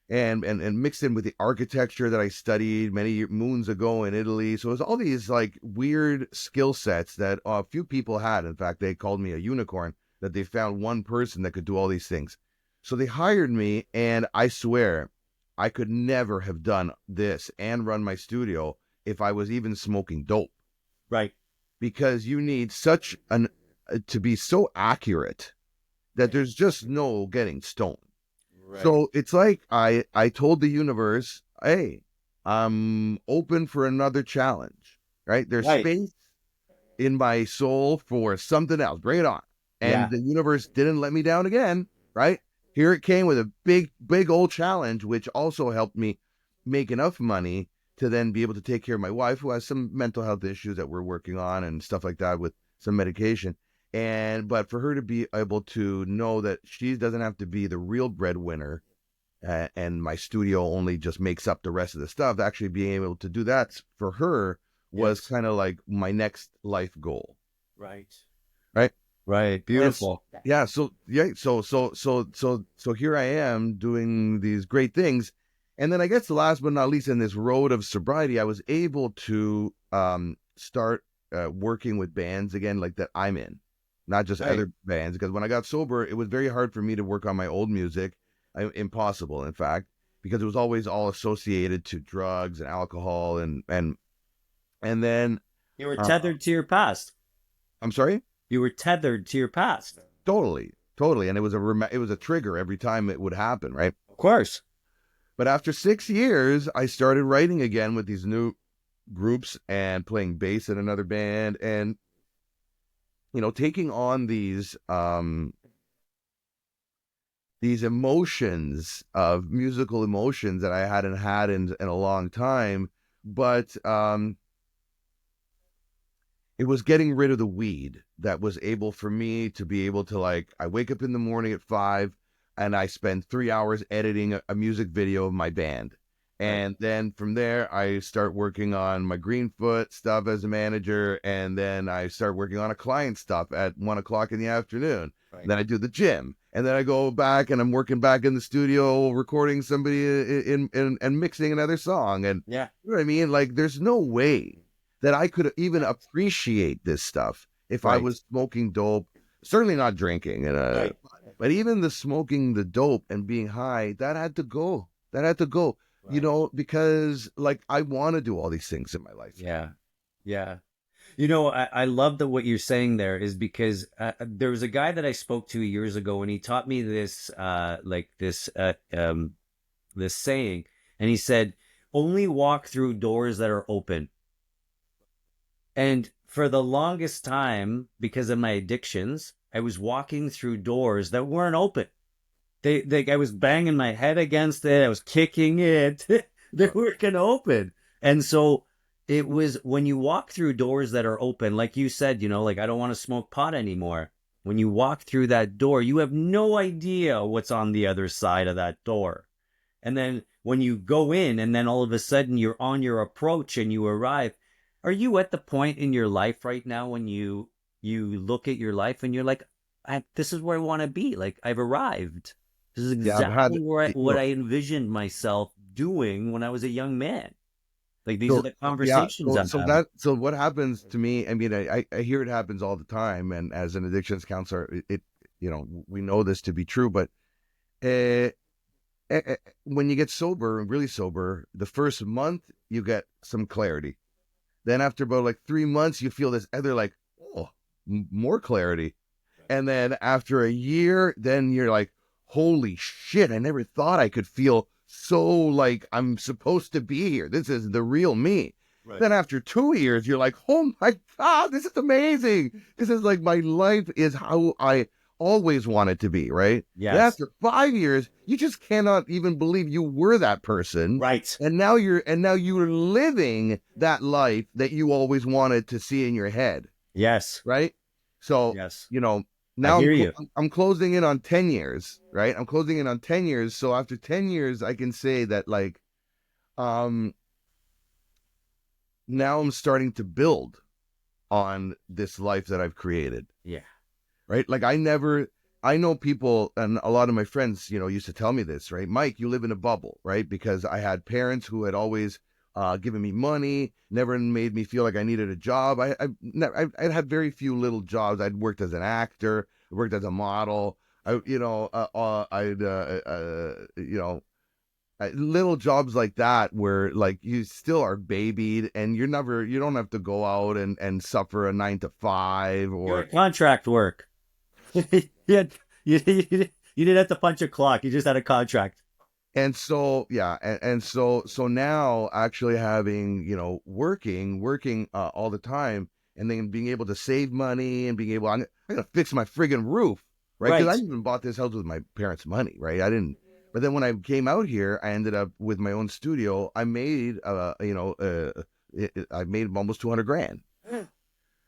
And mixed in with the architecture that I studied many moons ago in Italy. So it was all these like weird skill sets that a few people had. In fact, they called me a unicorn, that they found one person that could do all these things. So they hired me, and I swear I could never have done this and run my studio if I was even smoking dope. Right. Because you need to be so accurate that there's just no getting stoned. Right. So it's like I told the universe, hey, I'm open for another challenge, right? There's Right. space in my soul for something else. Bring it on. And Yeah. the universe didn't let me down again, right? Here it came with a big, big old challenge, which also helped me make enough money to then be able to take care of my wife, who has some mental health issues that we're working on and stuff like that with some medication. But for her to be able to know that she doesn't have to be the real breadwinner, and my studio only just makes up the rest of the stuff, actually being able to do that for her was kind of like my next life goal. Right. Right. Right. Beautiful. Yeah. So here I am doing these great things. And then I guess the last but not least, in this road of sobriety, I was able to start working with bands again, like that I'm in. Not just other bands, because when I got sober, it was very hard for me to work on my old music. Impossible, in fact, because it was always all associated to drugs and alcohol, and then You were tethered to your past. I'm sorry? You were tethered to your past. Totally, and it was a trigger every time it would happen, right? Of course. But after 6 years, I started writing again with these new groups and playing bass in another band, and taking on these emotions of musical emotions that I hadn't had in a long time. But it was getting rid of the weed that was able for me to be able to, like, I wake up in the morning at 5 and I spend 3 hours editing a music video of my band. And then from there, I start working on my Greenfoot stuff as a manager. And then I start working on a client stuff at 1 o'clock in the afternoon. Right. Then I do the gym. And then I go back and I'm working back in the studio, recording somebody and mixing another song. And you know what I mean? Like, there's no way that I could even appreciate this stuff if I was smoking dope, certainly not drinking. But even the smoking the dope and being high, that had to go. Because like I want to do all these things in my life. Yeah. I love that what you're saying there is because there was a guy that I spoke to years ago, and he taught me this, this saying, and he said, only walk through doors that are open. And for the longest time, because of my addictions, I was walking through doors that weren't open. I was banging my head against it. I was kicking it. They weren't going to open. And so it was when you walk through doors that are open, like you said, like I don't want to smoke pot anymore. When you walk through that door, you have no idea what's on the other side of that door. And then when you go in and then all of a sudden you're on your approach and you arrive, are you at the point in your life right now when you look at your life and you're like, this is where I want to be. Like I've arrived. This is Yeah, I've had, exactly what I envisioned myself doing when I was a young man. Like these are so the yeah, conversations so I'm having. so what happens to me, I mean, I hear it happens all the time, and as an addictions counselor, you know, we know this to be true, but uh, when you get sober and really sober, the first month you get some clarity. Then after about like 3 months, you feel this other like, oh, more clarity. And then after a year, then you're like, holy shit, I never thought I could feel so like I'm supposed to be here. This is the real me. Right. Then after 2 years, you're like, oh my God, this is amazing. This is like my life is how I always wanted to be, right? Then Yes. after 5 years, you just cannot even believe you were that person. Right. And now you're living that life that you always wanted to see in your head, Yes. right? So, Yes. you know, I now hear you. I'm closing in on 10 years, right? I'm closing in on 10 years. So after 10 years, I can say that like, um, now I'm starting to build on this life that I've created, Yeah. right? Like I know people, and a lot of my friends, you know, used to tell me this, right? Mike, you live in a bubble, right? Because I had parents who had always given me money, never made me feel like I needed a job. I'd had very few little jobs. I'd worked as an actor, worked as a model. You know, little jobs like that where like you still are babied and you don't have to go out and suffer a 9 to 5 You're a or. contract work. you, had, you didn't have to punch a clock. You just had a contract. And so, yeah, and so now actually having, you know, working all the time, and then being able to save money and being able, I'm gonna fix my friggin' roof, right? Because I Right. even bought this house with my parents' money, right? I didn't, but then when I came out here, I ended up with my own studio. I made, I made almost 200 grand,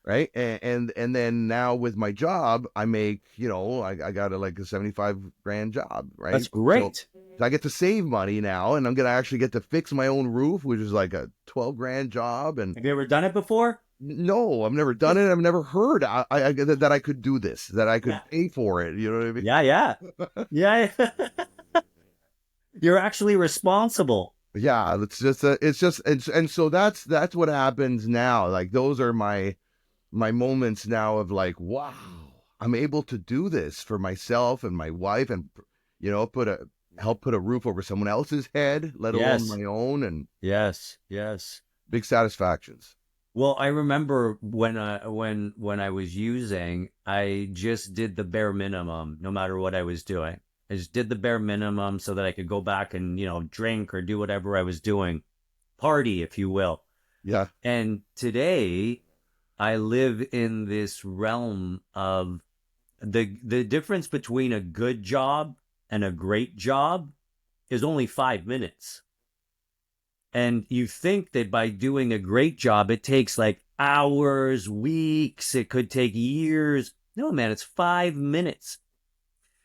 right? And then now with my job, I make, you know, I got like a 75 grand job, That's right? great. So I get to save money now, and I'm gonna actually get to fix my own roof, which is like a 12 grand job. And Have you ever done it before? no, I've never done it. I've never heard that I could do this, that I Yeah. could pay for it. You know what I mean? Yeah. Yeah. Yeah. You're actually responsible. Yeah, and so that's what happens now. Like those are my moments now of like, wow, I'm able to do this for myself and my wife, and you know, help put a roof over someone else's head, let alone Yes. my own, and Yes. Yes. big satisfactions. Well, I remember when I was using, I just did the bare minimum, no matter what I was doing. I just did the bare minimum so that I could go back and, drink or do whatever I was doing, party, if you will. Yeah, And today, I live in this realm of the difference between a good job and a great job is only 5 minutes. And you think that by doing a great job, it takes like hours, weeks, it could take years. No, man, it's 5 minutes.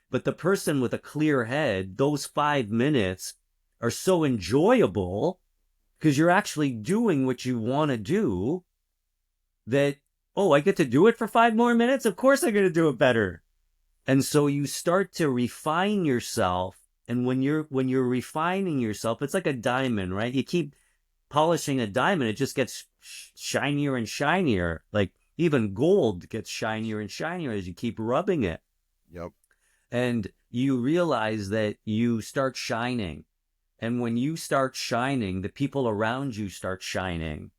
But the person with a clear head, those 5 minutes are so enjoyable because you're actually doing what you want to do that, oh, I get to do it for 5 more minutes? Of course I'm going to do it better. And so you start to refine yourself. And when you're refining yourself, it's like a diamond, right? You keep polishing a diamond, it just gets shinier and shinier. Like even gold gets shinier and shinier as you keep rubbing it. yep, And you realize that you start shining. And when you start shining, the people around you start shining.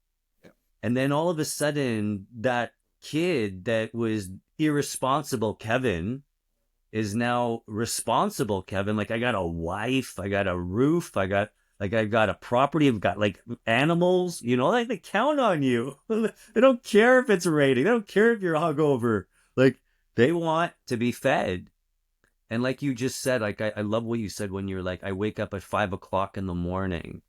yep. And then all of a sudden, that kid that was irresponsible Kevin is now responsible Kevin. Like, I got a wife, I got a roof, I've got a property, I've got like animals, like they count on you. They don't care if it's raining, they don't care if you're hungover. Like, they want to be fed. And like you just said, like I love what you said when you're like, I wake up at 5 o'clock in the morning,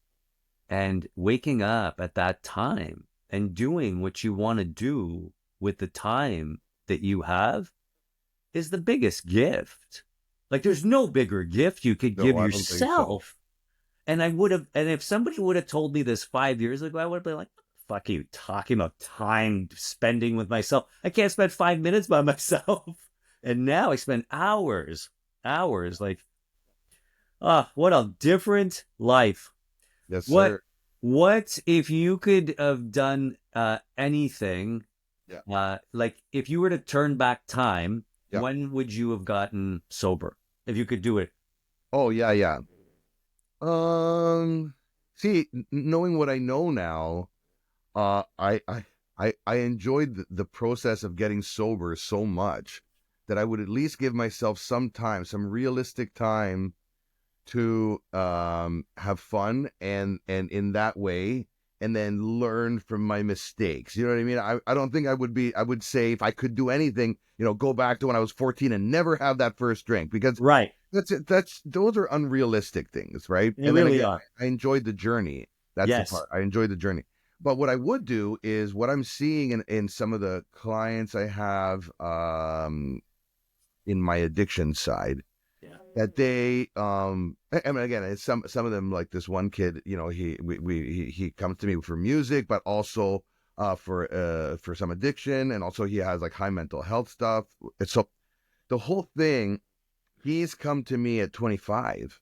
and waking up at that time and doing what you want to do with the time that you have is the biggest gift. Like there's no bigger gift you could No, give I don't think so. yourself And I would have, and if somebody would have told me this 5 years ago, I would have been like, what the fuck are you talking about time spending with myself? I can't spend 5 minutes by myself. And now I spend hours, hours. Like, what a different life. Yes, What, sir. what if you could have done anything, Yeah. like if you were to turn back time, Yeah. when would you have gotten sober? If you could do it. Oh, yeah, yeah. Um, See, knowing what I know now, I enjoyed the process of getting sober so much that I would at least give myself some time, some realistic time to have fun and in that way, and then learn from my mistakes. You know what I mean? I don't think I would say if I could do anything, go back to when I was 14 and never have that first drink, because Right. that's it. Those are unrealistic things, right? They And then really again, are. I enjoyed the journey. That's the Yes. part. I enjoyed the journey. But what I would do is what I'm seeing in some of the clients I have in my addiction side, Yeah. that they I mean, again, it's some of them, like this one kid, he comes to me for music, but also for some addiction, and also he has like high mental health stuff. And so the whole thing, he's come to me at 25,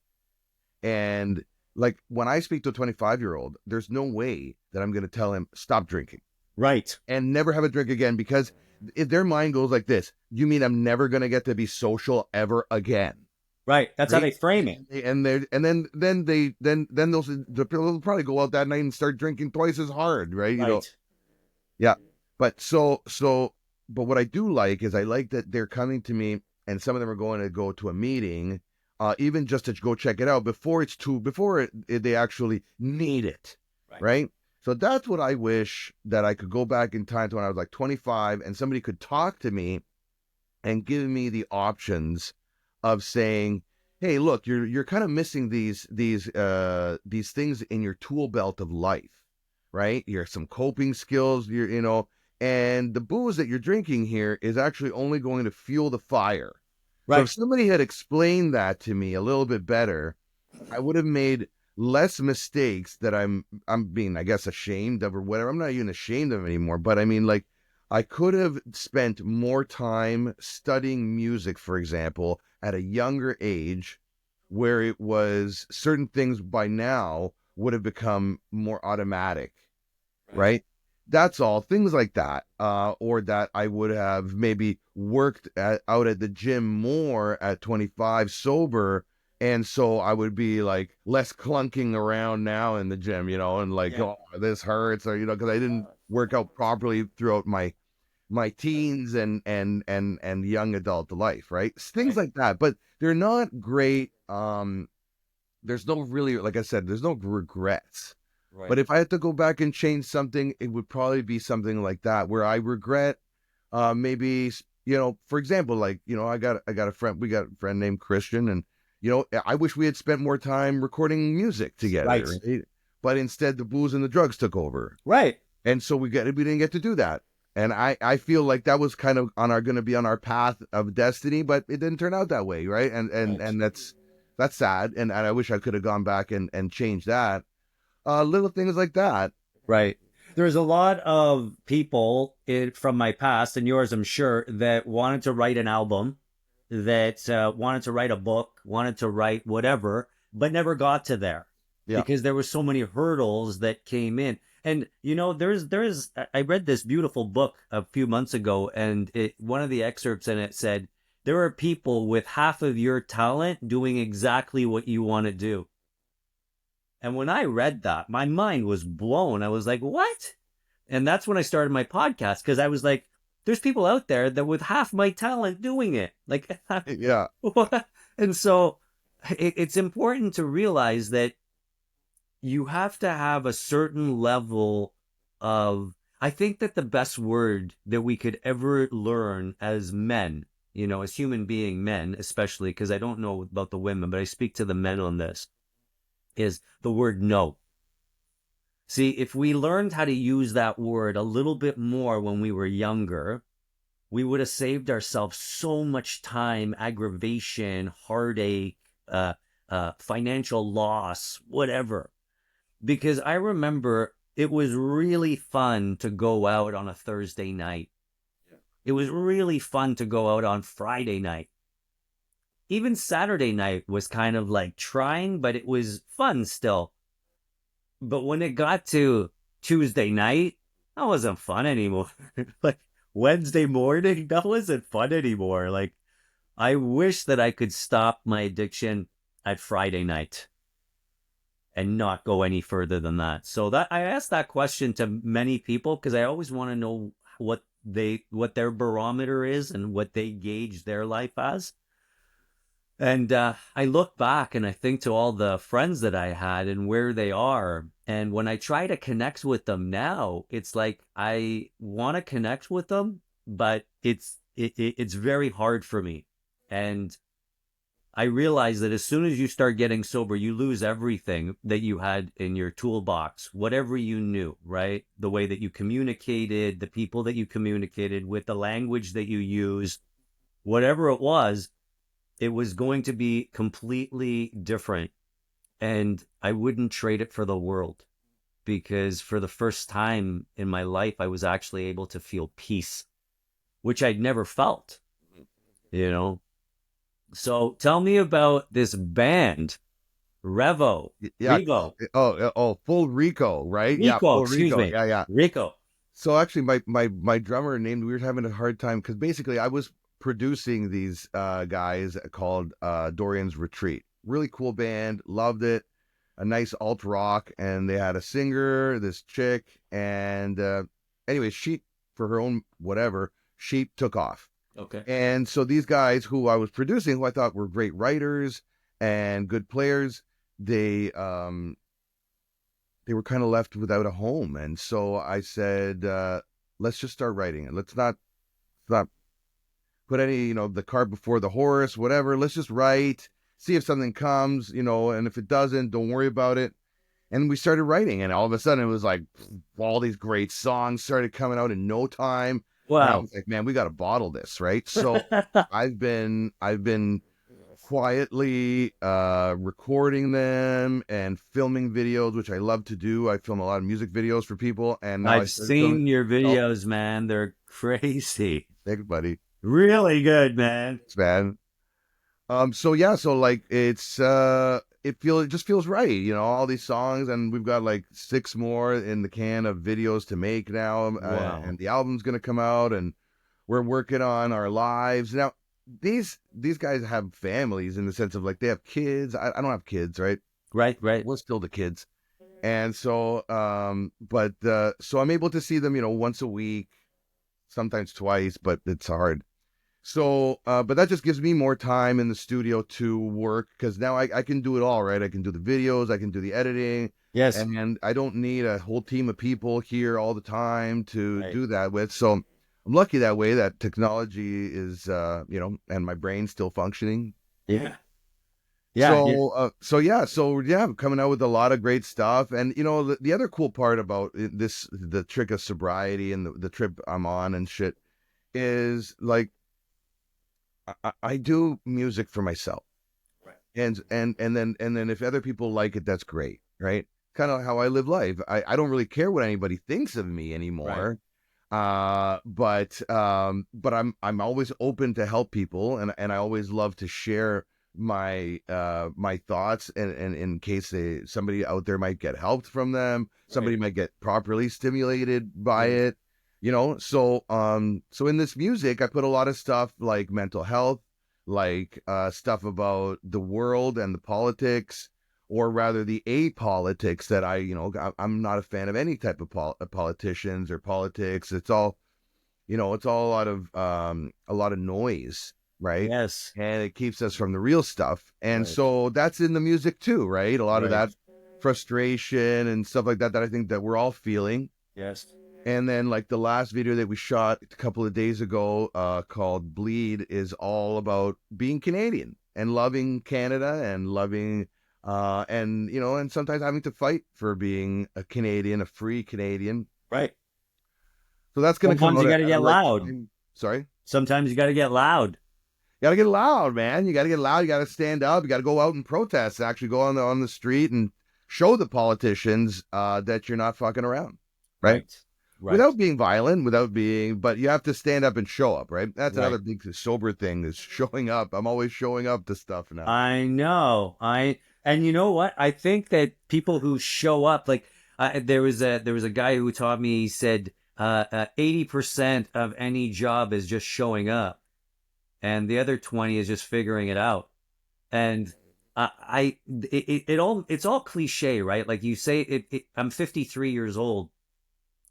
and like when I speak to a 25-year-old, there's no way that I'm going to tell him stop drinking Right. and never have a drink again, because if their mind goes like this, you mean I'm never going to get to be social ever again? Right. That's how Right? they frame it. And they and then they'll probably go out that night and start drinking twice as hard, right? Right. Yeah. But but what I do like is I like that they're coming to me, and some of them are going to go to a meeting, even just to go check it out before they actually need it, Right. right? So that's what I wish, that I could go back in time to when I was like 25, and somebody could talk to me and give me the options of saying, "Hey, look, you're kind of missing these things in your tool belt of life, right? You're some coping skills, and the booze that you're drinking here is actually only going to fuel the fire." So if Right. somebody had explained that to me a little bit better, I would have made less mistakes that I'm being, I guess, ashamed of, or whatever. I'm not even ashamed of them anymore, but I mean, like, I could have spent more time studying music, for example, at a younger age, where it was certain things by now would have become more automatic, Right. right? That's all. Things like that. Or that I would have maybe worked out at the gym more at 25 sober. And so I would be like less clunking around now in the gym, and like, Yeah. oh, this hurts, or, because I didn't work out properly throughout my teens and young adult life, right? Things Right. like that. But they're not great. There's no really, like I said, there's no regrets. But Right. if I had to go back and change something, it would probably be something like that, where I regret, maybe, for example, like, I got a friend, we got a friend named Christian, and I wish we had spent more time recording music Right. together, right? But instead the booze and the drugs took over, Right. and so we didn't get to do that. And I feel like that was kind of going to be on our path of destiny, but it didn't turn out that way, right? And that's sad, and I wish I could have gone back and changed that. Little things like that. Right. There's a lot of people from my past and yours, I'm sure, that wanted to write an album, that wanted to write a book, wanted to write whatever, but never got to there Yeah. because there were so many hurdles that came in. And there's I read this beautiful book a few months ago, and one of the excerpts in it said there are people with half of your talent doing exactly what you want to do. And when I read that, my mind was blown. I was like, what? And that's when I started my podcast, because I was like, there's people out there that with half my talent doing it. Like, Yeah. what? And so it's important to realize that you have to have a certain level of, I think that the best word that we could ever learn as men, as human being men, especially, because I don't know about the women, but I speak to the men on this, is the word no. See, if we learned how to use that word a little bit more when we were younger, we would have saved ourselves so much time, aggravation, heartache, financial loss, whatever. Because I remember it was really fun to go out on a Thursday night. It was really fun to go out on Friday night. Even Saturday night was kind of like trying, but it was fun still. But when it got to Tuesday night, that wasn't fun anymore. Like Wednesday morning, that wasn't fun anymore. Like I wish that I could stop my addiction at Friday night and not go any further than that. So that I asked that question to many people because I always want to know what their barometer is and what they gauge their life as. And I look back and I think to all the friends that I had and where they are. And when I try to connect with them now, it's like I want to connect with them, but it's very hard for me. And I realize that as soon as you start getting sober, you lose everything that you had in your toolbox, whatever you knew, right? The way that you communicated, the people that you communicated with, the language that you used, whatever it was going to be completely different. And I wouldn't trade it for the world because for the first time in my life, I was actually able to feel peace, which I'd never felt, you know? So tell me about this band, Revo, Yeah. Revo, Full Rico, right? Yeah, Rico, full excuse Rico. me, Yeah, yeah. Rico. So actually, my drummer named. We were having a hard time because basically I was producing these guys called Dorian's Retreat. Really cool band, loved it. A nice alt rock, and they had a singer, this chick, and anyway, she for her own whatever, she took off. Okay. And so these guys who I was producing, who I thought were great writers and good players, they were kind of left without a home. And so I said, let's just start writing it. Let's not put any, the cart before the horse, whatever. Let's just write, see if something comes, and if it doesn't, don't worry about it. And we started writing, and all of a sudden it was like all these great songs started coming out in no time. And I Wow. was like, man, we got to bottle this, right? So I've been quietly recording them and filming videos, which I love to do. I film a lot of music videos for people, and now I I've started filming seen your myself. videos, man. They're crazy. Thanks, buddy. Really good, man. Thanks, man. So yeah, so like it just feels right, all these songs, and we've got like 6 more in the can of videos to make now, Wow. and the album's gonna come out, and we're working on our lives now. These guys have families in the sense of like they have kids. I don't have kids, right? Right, right. We're still the kids, and so but so I'm able to see them, once a week, sometimes twice, but it's hard. So, but that just gives me more time in the studio to work because now I can do it all, right? I can do the videos, I can do the editing, Yes. and I don't need a whole team of people here all the time to Right. do that with. So I'm lucky that way that technology is, and my brain's still functioning. Yeah. Yeah. Yeah. So yeah, I'm coming out with a lot of great stuff. And the other cool part about the trick of sobriety and the trip I'm on and shit is like I do music for myself, Right. and then if other people like it, that's great, right? Kind of how I live life. I don't really care what anybody thinks of me Right. anymore. But I'm always open to help people, and I always love to share my thoughts, and in case somebody out there might get helped from them, Right. somebody might get properly stimulated by Yes. it, so in this music I put a lot of stuff like mental health, like stuff about the world and the politics, or rather the apolitics that I'm not a fan of any type of politicians or politics. It's all a lot of noise, right? Yes. And it keeps us from the real stuff. And Right. so that's in the music too, right? A lot of Right. that frustration and stuff like that I think that we're all feeling. Yes. And then like the last video that we shot a couple of days ago, called Bleed, is all about being Canadian and loving Canada and loving and sometimes having to fight for being a Canadian, a free Canadian. Right. So that's gonna come Sometimes out you at, got to at a get right loud. time. Sorry. Sometimes you got to get loud. gotta get loud, man. You gotta get loud. You gotta stand up. You gotta go out and protest. Actually, go on the street and show the politicians that you're not fucking around, right? Right. Right. Without being violent, but you have to stand up and show up, right? That's another Right. big sober thing is showing up. I'm always showing up to stuff now. I know. And you know what? I think that people who show up, like there was a guy who taught me. He said 80% of any job is just showing up, and the other 20 is just figuring it out. And it's all cliche, right? Like you say, I'm 53 years old,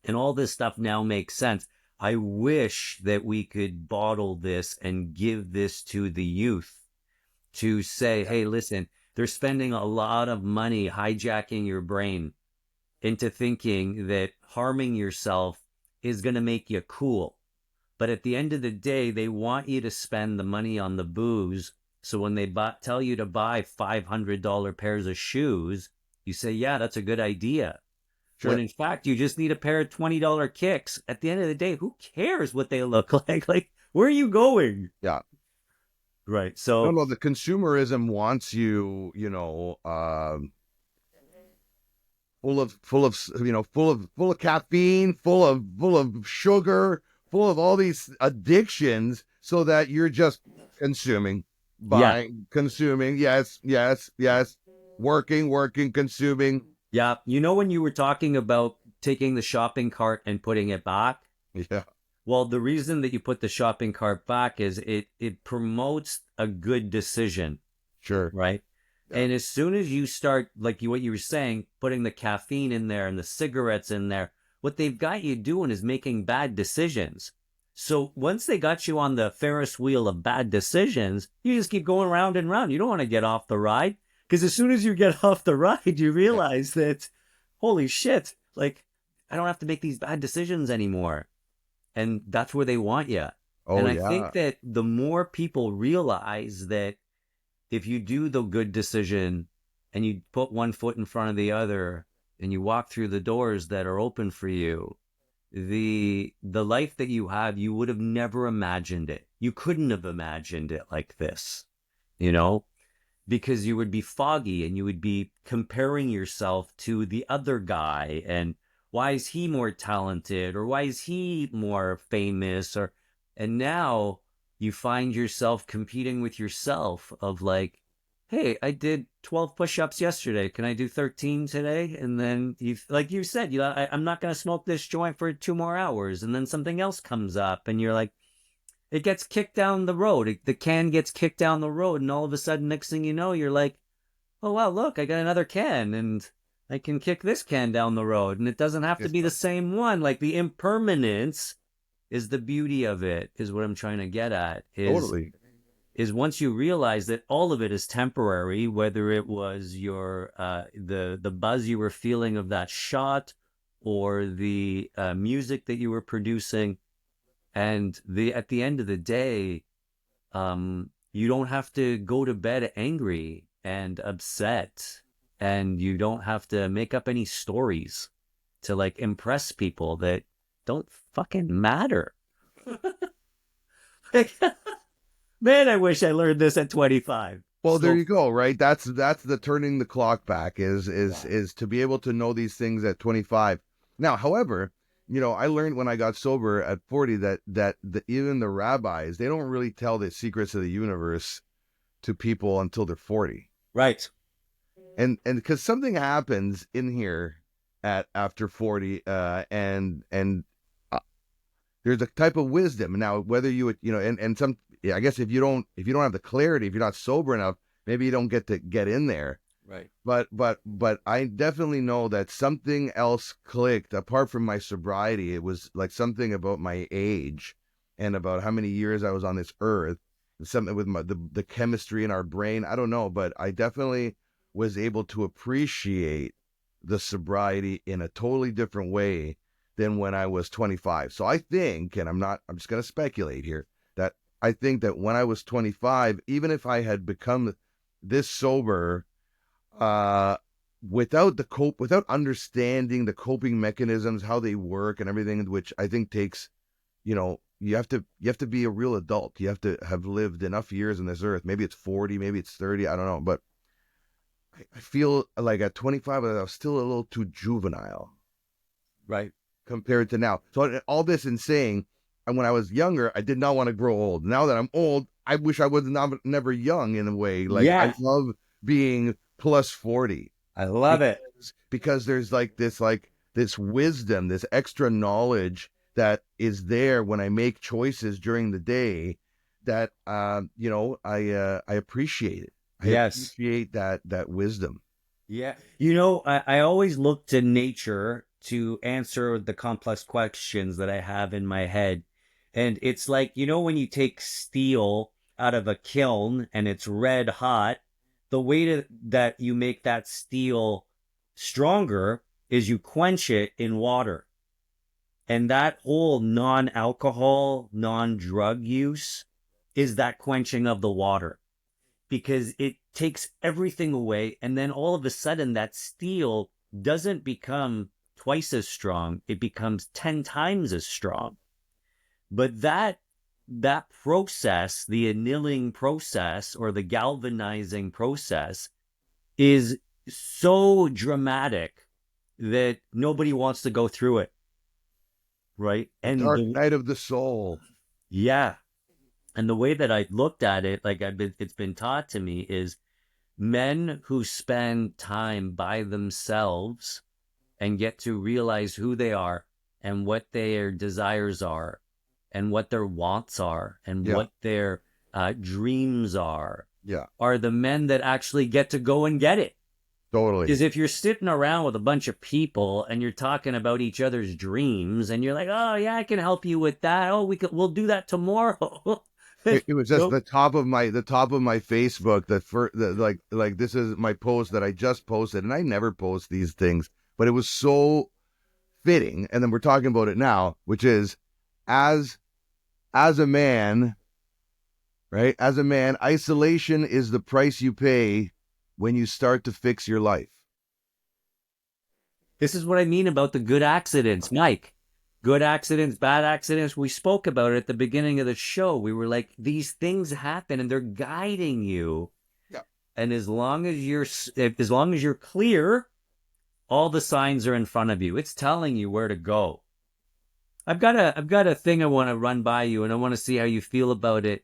and all this stuff now makes sense. I wish that we could bottle this and give this to the youth to say, Yeah, hey, listen, they're spending a lot of money hijacking your brain into thinking that harming yourself is going to make you cool. But at the end of the day, they want you to spend the money on the booze. So when they tell you to buy $500 pairs of shoes, you say, yeah, that's a good idea. When sure. in fact, you just need a pair of $20 kicks. At the end of the day, who cares what they look like? Like, where are you going? Yeah. Right. No, So, no, the consumerism wants you, full of caffeine, full of sugar, full of all these addictions, so that you're just consuming, yeah. buying, consuming. Yes, yes, yes. Working, consuming. Yeah. You know, when you were talking about taking the shopping cart and putting it back, Yeah, well, the reason that you put the shopping cart back is it promotes a good decision, sure. right? Yeah, And as soon as you start, like what you were saying, putting the caffeine in there and the cigarettes in there, what they've got you doing is making bad decisions. So once they got you on the Ferris wheel of bad decisions, you just keep going round and round. You don't want to get off the ride because as soon as you get off the ride, you yeah. realize that, holy shit, like I don't have to make these bad decisions anymore. And that's where they want you. Oh And I yeah. think that the more people realize that if you do the good decision and you put one foot in front of the other and you walk through the doors that are open for you, the life that you have, you would have never imagined it. You couldn't have imagined it like this, you know, because you would be foggy and you would be comparing yourself to the other guy and why is he more talented or why is he more famous or and now you find yourself competing with yourself of like, hey, I did 12 push-ups yesterday, can I do 13 today? And then you, like you said, I'm not going to smoke this joint for 2 more hours, and then something else comes up and you're like, it gets kicked down the road. The can gets kicked down the road, and all of a sudden, next thing you know, you're like, oh, wow, look, I got another can, and I can kick this can down the road, and it doesn't have to It's be the same one. Like the impermanence is the beauty of it, is what I'm trying to get at. totally. Is once you realize that all of it is temporary, whether it was your the buzz you were feeling of that shot, or the music that you were producing, and the at the end of the day, you don't have to go to bed angry and upset, and you don't have to make up any stories to like impress people that don't fucking matter. Like, man, I wish I learned this at 25. Well, there So you go, right? That's the turning the clock back is is yeah, is to be able to know these things at 25. Now, however, I learned when I got sober at 40 that even the rabbis, they don't really tell the secrets of the universe to people until they're 40. right. And because something happens in here at after 40, and uh, there's a type of wisdom now, whether and some, yeah, I guess if you don't have the clarity, if you're not sober enough, maybe you don't get to get in there. Right. But I definitely know that something else clicked apart from my sobriety. It was like something about my age and about how many years I was on this earth, something with the chemistry in our brain. I don't know, but I definitely was able to appreciate the sobriety in a totally different way than when I was 25. So I think, and I'm just going to speculate here, that I think that when I was 25, even if I had become this sober, uh, without understanding the coping mechanisms, how they work and everything, which I think takes, you have to be a real adult. You have to have lived enough years on this earth. Maybe it's 40, maybe it's 30, I don't know. But I feel like at 25, I was still a little too juvenile Right. compared to now. So all this in saying, and when I was younger, I did not want to grow old. Now that I'm old, I wish I was never young in a way. Like I Yeah. love being plus 40 I love it. because there's like this wisdom, this extra knowledge that is there when I make choices during the day that I appreciate it. I Yes. appreciate that wisdom. Yeah. I always look to nature to answer the complex questions that I have in my head. And it's like, when you take steel out of a kiln and it's red hot, the way that you make that steel stronger is you quench it in water. And that whole non-alcohol, non-drug use is that quenching of the water, because it takes everything away. And then all of a sudden that steel doesn't become twice as strong. It becomes 10 times as strong. But that process, the annealing process or the galvanizing process, is so dramatic that nobody wants to go through it. Right. The dark night of the soul. Yeah. And the way that I looked at it, like it's been taught to me, is men who spend time by themselves and get to realize who they are and what their desires are and what their wants are and Yeah. what their dreams are Yeah. the men that actually get to go and get it. Totally. Because if you're sitting around with a bunch of people and you're talking about each other's dreams and you're like, oh yeah, I can help you with that. Oh, we'll do that tomorrow. It was just the top of my Facebook. Like this is my post that I just posted, and I never post these things, but it was so fitting. And then we're talking about it now, which is as a man, right? As a man, isolation is the price you pay when you start to fix your life. This is what I mean about the good accidents, Mike. Good accidents, bad accidents. We spoke about it at the beginning of the show. We were like, these things happen and they're guiding you. Yeah. And as long as you're clear, all the signs are in front of you. It's telling you where to go. I've got a thing I want to run by you, and I want to see how you feel about it.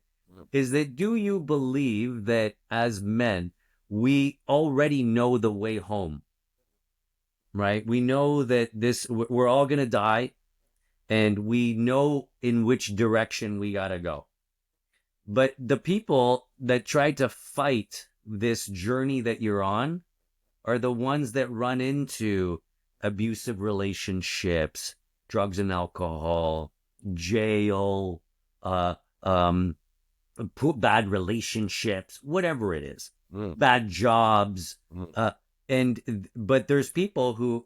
Is that, do you believe that as men, we already know the way home? Right? We know that we're all going to die, and we know in which direction we got to go. But the people that try to fight this journey that you're on are the ones that run into abusive relationships, drugs and alcohol, jail, bad relationships, whatever it is, bad jobs. But there's people who,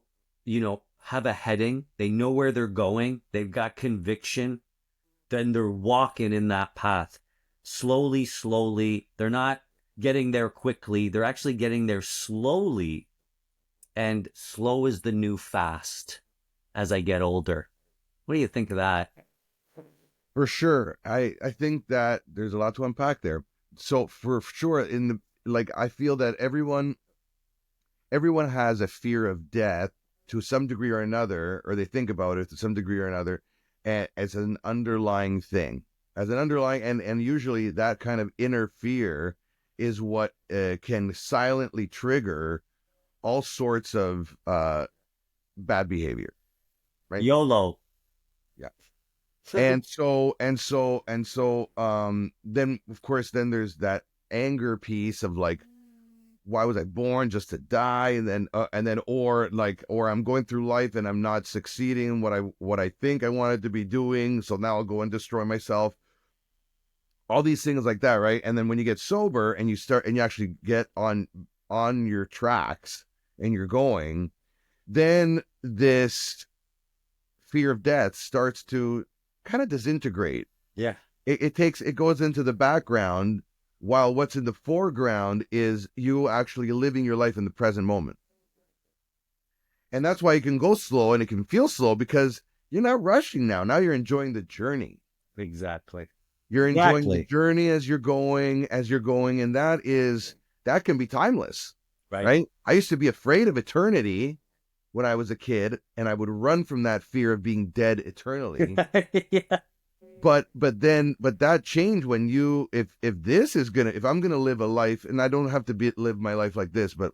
have a heading. They know where they're going. They've got conviction. Then they're walking in that path slowly, slowly. They're not getting there quickly. They're actually getting there slowly. And slow is the new fast as I get older. What do you think of that? For sure. I think that there's a lot to unpack there. So for sure, I feel that everyone has a fear of death to some degree or another, or they think about it to some degree or another, as an underlying thing, and usually that kind of inner fear is what can silently trigger all sorts of bad behavior, right? YOLO. Yeah. And so then of course then there's that anger piece of like, why was I born, just to die? And then or I'm going through life and I'm not succeeding what I think I wanted to be doing, so now I'll go and destroy myself. All these things like that, right? And then when you get sober and you actually get on your tracks and you're going, then this fear of death starts to kind of disintegrate. Yeah. It goes into the background, while what's in the foreground is you actually living your life in the present moment. And that's why you can go slow and it can feel slow, because you're not rushing now. Now you're enjoying the journey. Exactly. You're enjoying the Exactly. journey as you're going, and that can be timeless, Right. right? I used to be afraid of eternity when I was a kid, and I would run from that fear of being dead eternally. Yeah. But that changed when you if this is gonna if I'm gonna live a life, and I don't have to live my life like this, but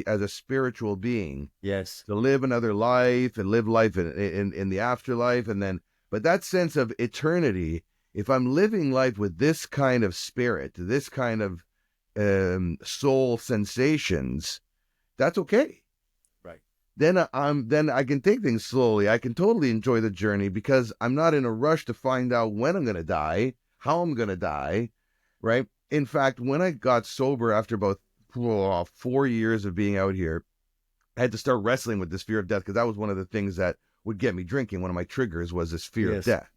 as a spiritual being, Yes. to live another life and live life in the afterlife, and then but that sense of eternity, if I'm living life with this kind of spirit, this kind of soul sensations, that's okay. Right. Then I can take things slowly. I can totally enjoy the journey because I'm not in a rush to find out when I'm going to die, how I'm going to die, right? In fact, when I got sober after about 4 years of being out here, I had to start wrestling with this fear of death because that was one of the things that would get me drinking. One of my triggers was this fear of Yes. death.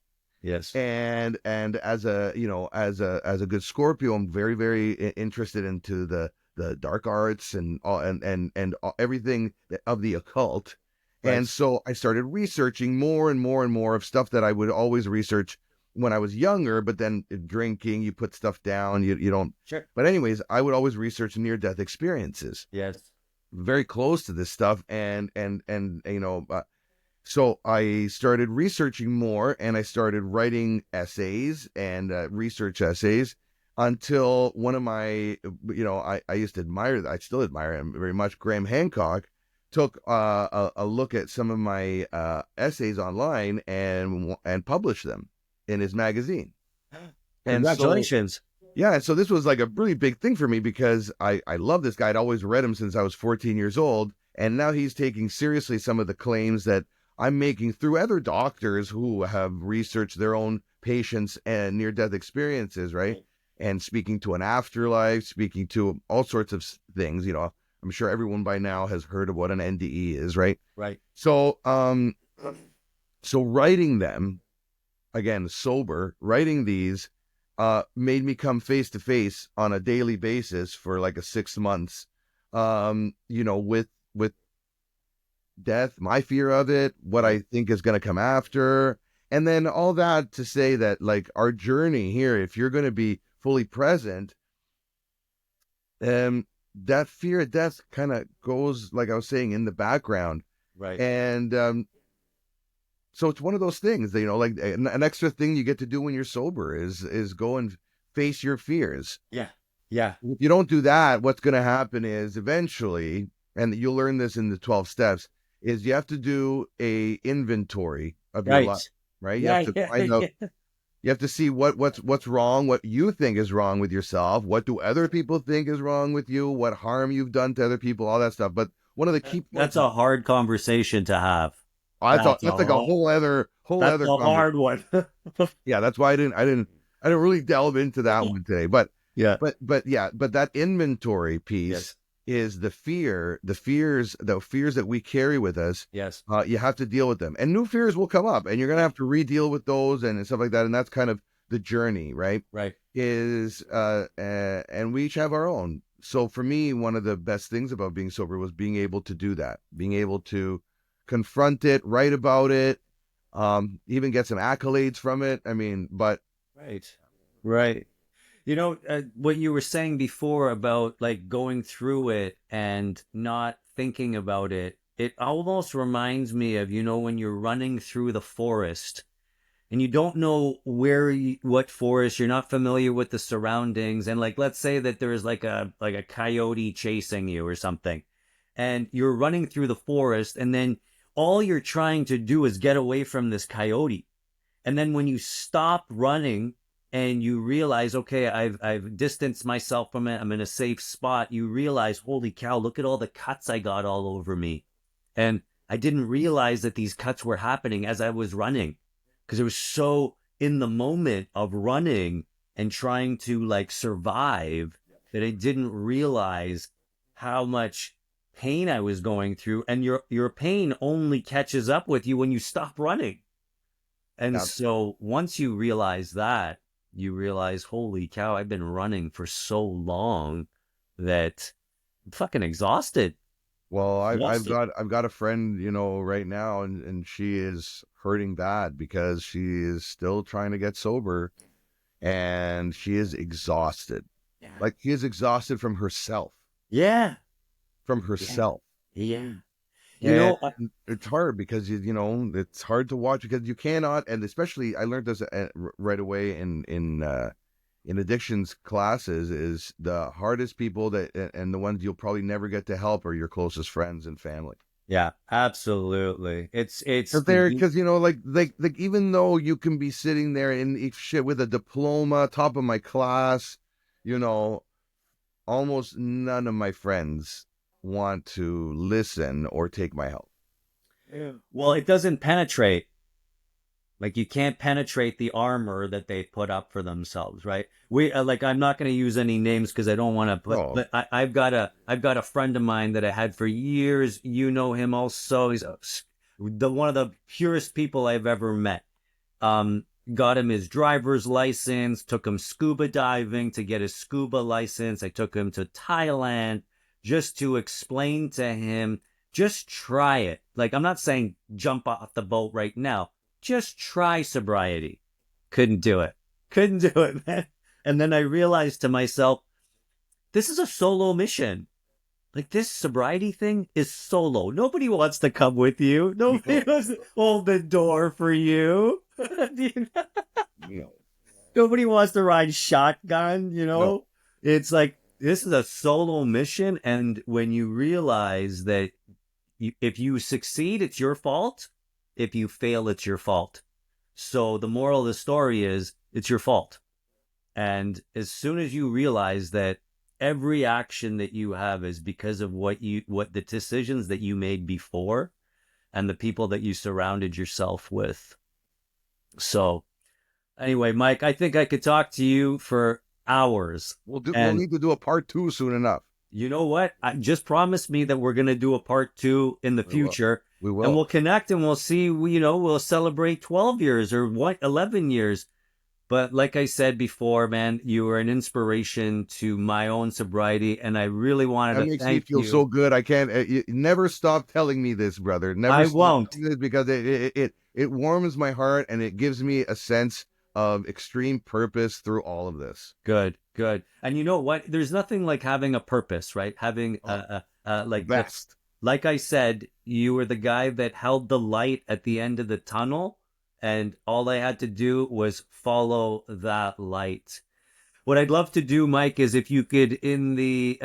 Yes. And as a as a good Scorpio, I'm very very interested into the dark arts and all and everything of the occult. Right. And so I started researching more and more and more of stuff that I would always research when I was younger, but then drinking, you put stuff down, you don't. Sure. But anyways, I would always research near death experiences, Yes. very close to this stuff, and so I started researching more, and I started writing essays and research essays until one of my, I used to admire, I still admire him very much, Graham Hancock, took a look at some of my essays online and published them in his magazine. And so, Congratulations. yeah, and so this was like a really big thing for me because I love this guy. I'd always read him since I was 14 years old. And now he's taking seriously some of the claims that I'm making through other doctors who have researched their own patients and near death experiences, right? And speaking to an afterlife, speaking to all sorts of things. I'm sure everyone by now has heard of what an NDE is, right? Right. So writing them, again, sober, writing these made me come face to face on a daily basis for like a 6 months, with death, my fear of it, what I Right. think is going to come after, and then all that to say that like our journey here, if you're going to be fully present, that fear of death kind of goes, like I was saying, in the background, Right. and so it's one of those things that, like an extra thing you get to do when you're sober is go and face your fears. Yeah. Yeah. If you don't do that, what's going to happen is eventually, and you'll learn this in the 12 steps, is you have to do a inventory of your life, Right. right? You have Yeah. to Yeah. find out, Yeah. you have to see what's wrong, what you think is wrong with yourself, what do other people think is wrong with you, what harm you've done to other people, all that stuff. But one of the key That's points, a hard conversation to have. I thought That's that's like a whole that's other a conversation. hard one. Yeah, that's why I didn't really delve into that one today. But Yeah. but that inventory piece Yes. is the fears that we carry with us. Yes. You have to deal with them, and new fears will come up, and you're gonna have to re-deal with those and stuff like that. And that's kind of the journey, right? Right. Is and we each have our own. So for me, one of the best things about being sober was being able to do that, being able to confront it, write about it, even get some accolades from it. I mean, but Right. Right. What you were saying before about like going through it and not thinking about it, it almost reminds me of, when you're running through the forest and you don't know what forest, you're not familiar with the surroundings. And like, let's say that there's like a coyote chasing you or something, and you're running through the forest, and then all you're trying to do is get away from this coyote. And then when you stop running and you realize, okay, I've distanced myself from it, I'm in a safe spot, you realize, holy cow, look at all the cuts I got all over me. And I didn't realize that these cuts were happening as I was running, because it was so in the moment of running and trying to like survive that I didn't realize how much pain I was going through. And your pain only catches up with you when you stop running. And yeah, so once you realize that, you realize, holy cow, I've been running for so long that I'm fucking exhausted. Well, I've Lost it. got a friend, right now, and she is hurting bad because she is still trying to get sober, and she is exhausted. Yeah. Like, she is exhausted Yeah. from Yeah. herself. Yeah. You And know, I, it's hard because it's hard to watch because you cannot, and especially I learned this right away in addictions classes, is the hardest people that and the ones you'll probably never get to help are your closest friends and family. yeah, absolutely. It's Because like even though you can be sitting there in shit with a diploma, top of my class, you know, almost none of my friends want to listen or take my help. yeah. Well, it doesn't penetrate. Like you can't penetrate the armor that they've put up for themselves, right? We like I'm not going to use any names because I don't want to put. Oh, But I've got a friend of mine that I had for years. You know him also. He's the one of the purest people I've ever met. Um, got him his driver's license. Took him scuba diving to get his scuba license. I took him to Thailand just to explain to him. Just try it. Like I'm not saying jump off the boat right now, just try sobriety. Couldn't do it. Couldn't do it, man. And then I realized to myself, this is a solo mission. Like this sobriety thing is solo. Nobody wants to come with you. Nobody wants to hold the door for you. no, Nobody wants to ride shotgun, no. It's like this is a solo mission. And when you realize that if you succeed, it's your fault. If you fail, it's your fault. So the moral of the story is it's your fault. And as soon as you realize that every action that you have is because of what the decisions that you made before and the people that you surrounded yourself with. So anyway, Mike, I think I could talk to you for hours. We'll And need to do a part two soon enough. you know what? I just promise me that we're going to do a part 2 in the We will. future, We and will. we'll connect and we'll see, we'll celebrate 12 years or 11 years. But like I said before, man, you were an inspiration to my own sobriety. And I really wanted That to makes me thank feel you. so good. I can't. You never stop telling me this, brother. Never I stop won't. telling me this because it warms my heart and it gives me a sense of extreme purpose through all of this. Good, good. And you know what? There's nothing like having a purpose, right? Having Oh, the like best. like I said, you were the guy that held the light at the end of the tunnel, and all I had to do was follow that light. What I'd love to do, Mike, is if you could, in the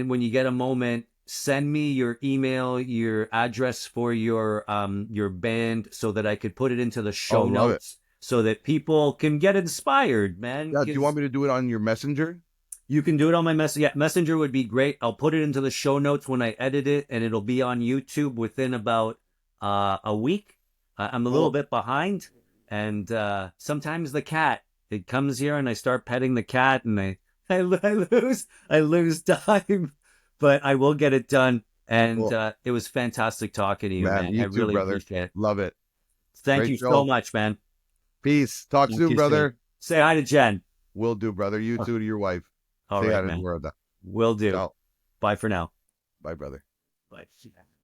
when you get a moment, send me your email, your address for your band, so that I could put it into the Oh, show love it. notes, so that people can get inspired, man. Yeah. Do you want Because me to do it on your messenger? you can do it on my message. Yeah, Messenger would be great. I'll put it into the show notes when I edit it, and it'll be on YouTube within about a week. I'm a little Cool. bit behind, and sometimes the cat it comes here, and I start petting the cat, and I lose time, but I will get it done. And Cool. it was fantastic talking to you, Man, man. I you too, really brother. appreciate it. Love it. Thank Great you so show. much, man. Peace. Talk Talk to soon, you soon. brother. Say hi to Jen. Will do, brother. You too to your wife. All Say hi right, to man. Laura. Will do. Ciao. Bye for now. Bye, brother. Bye.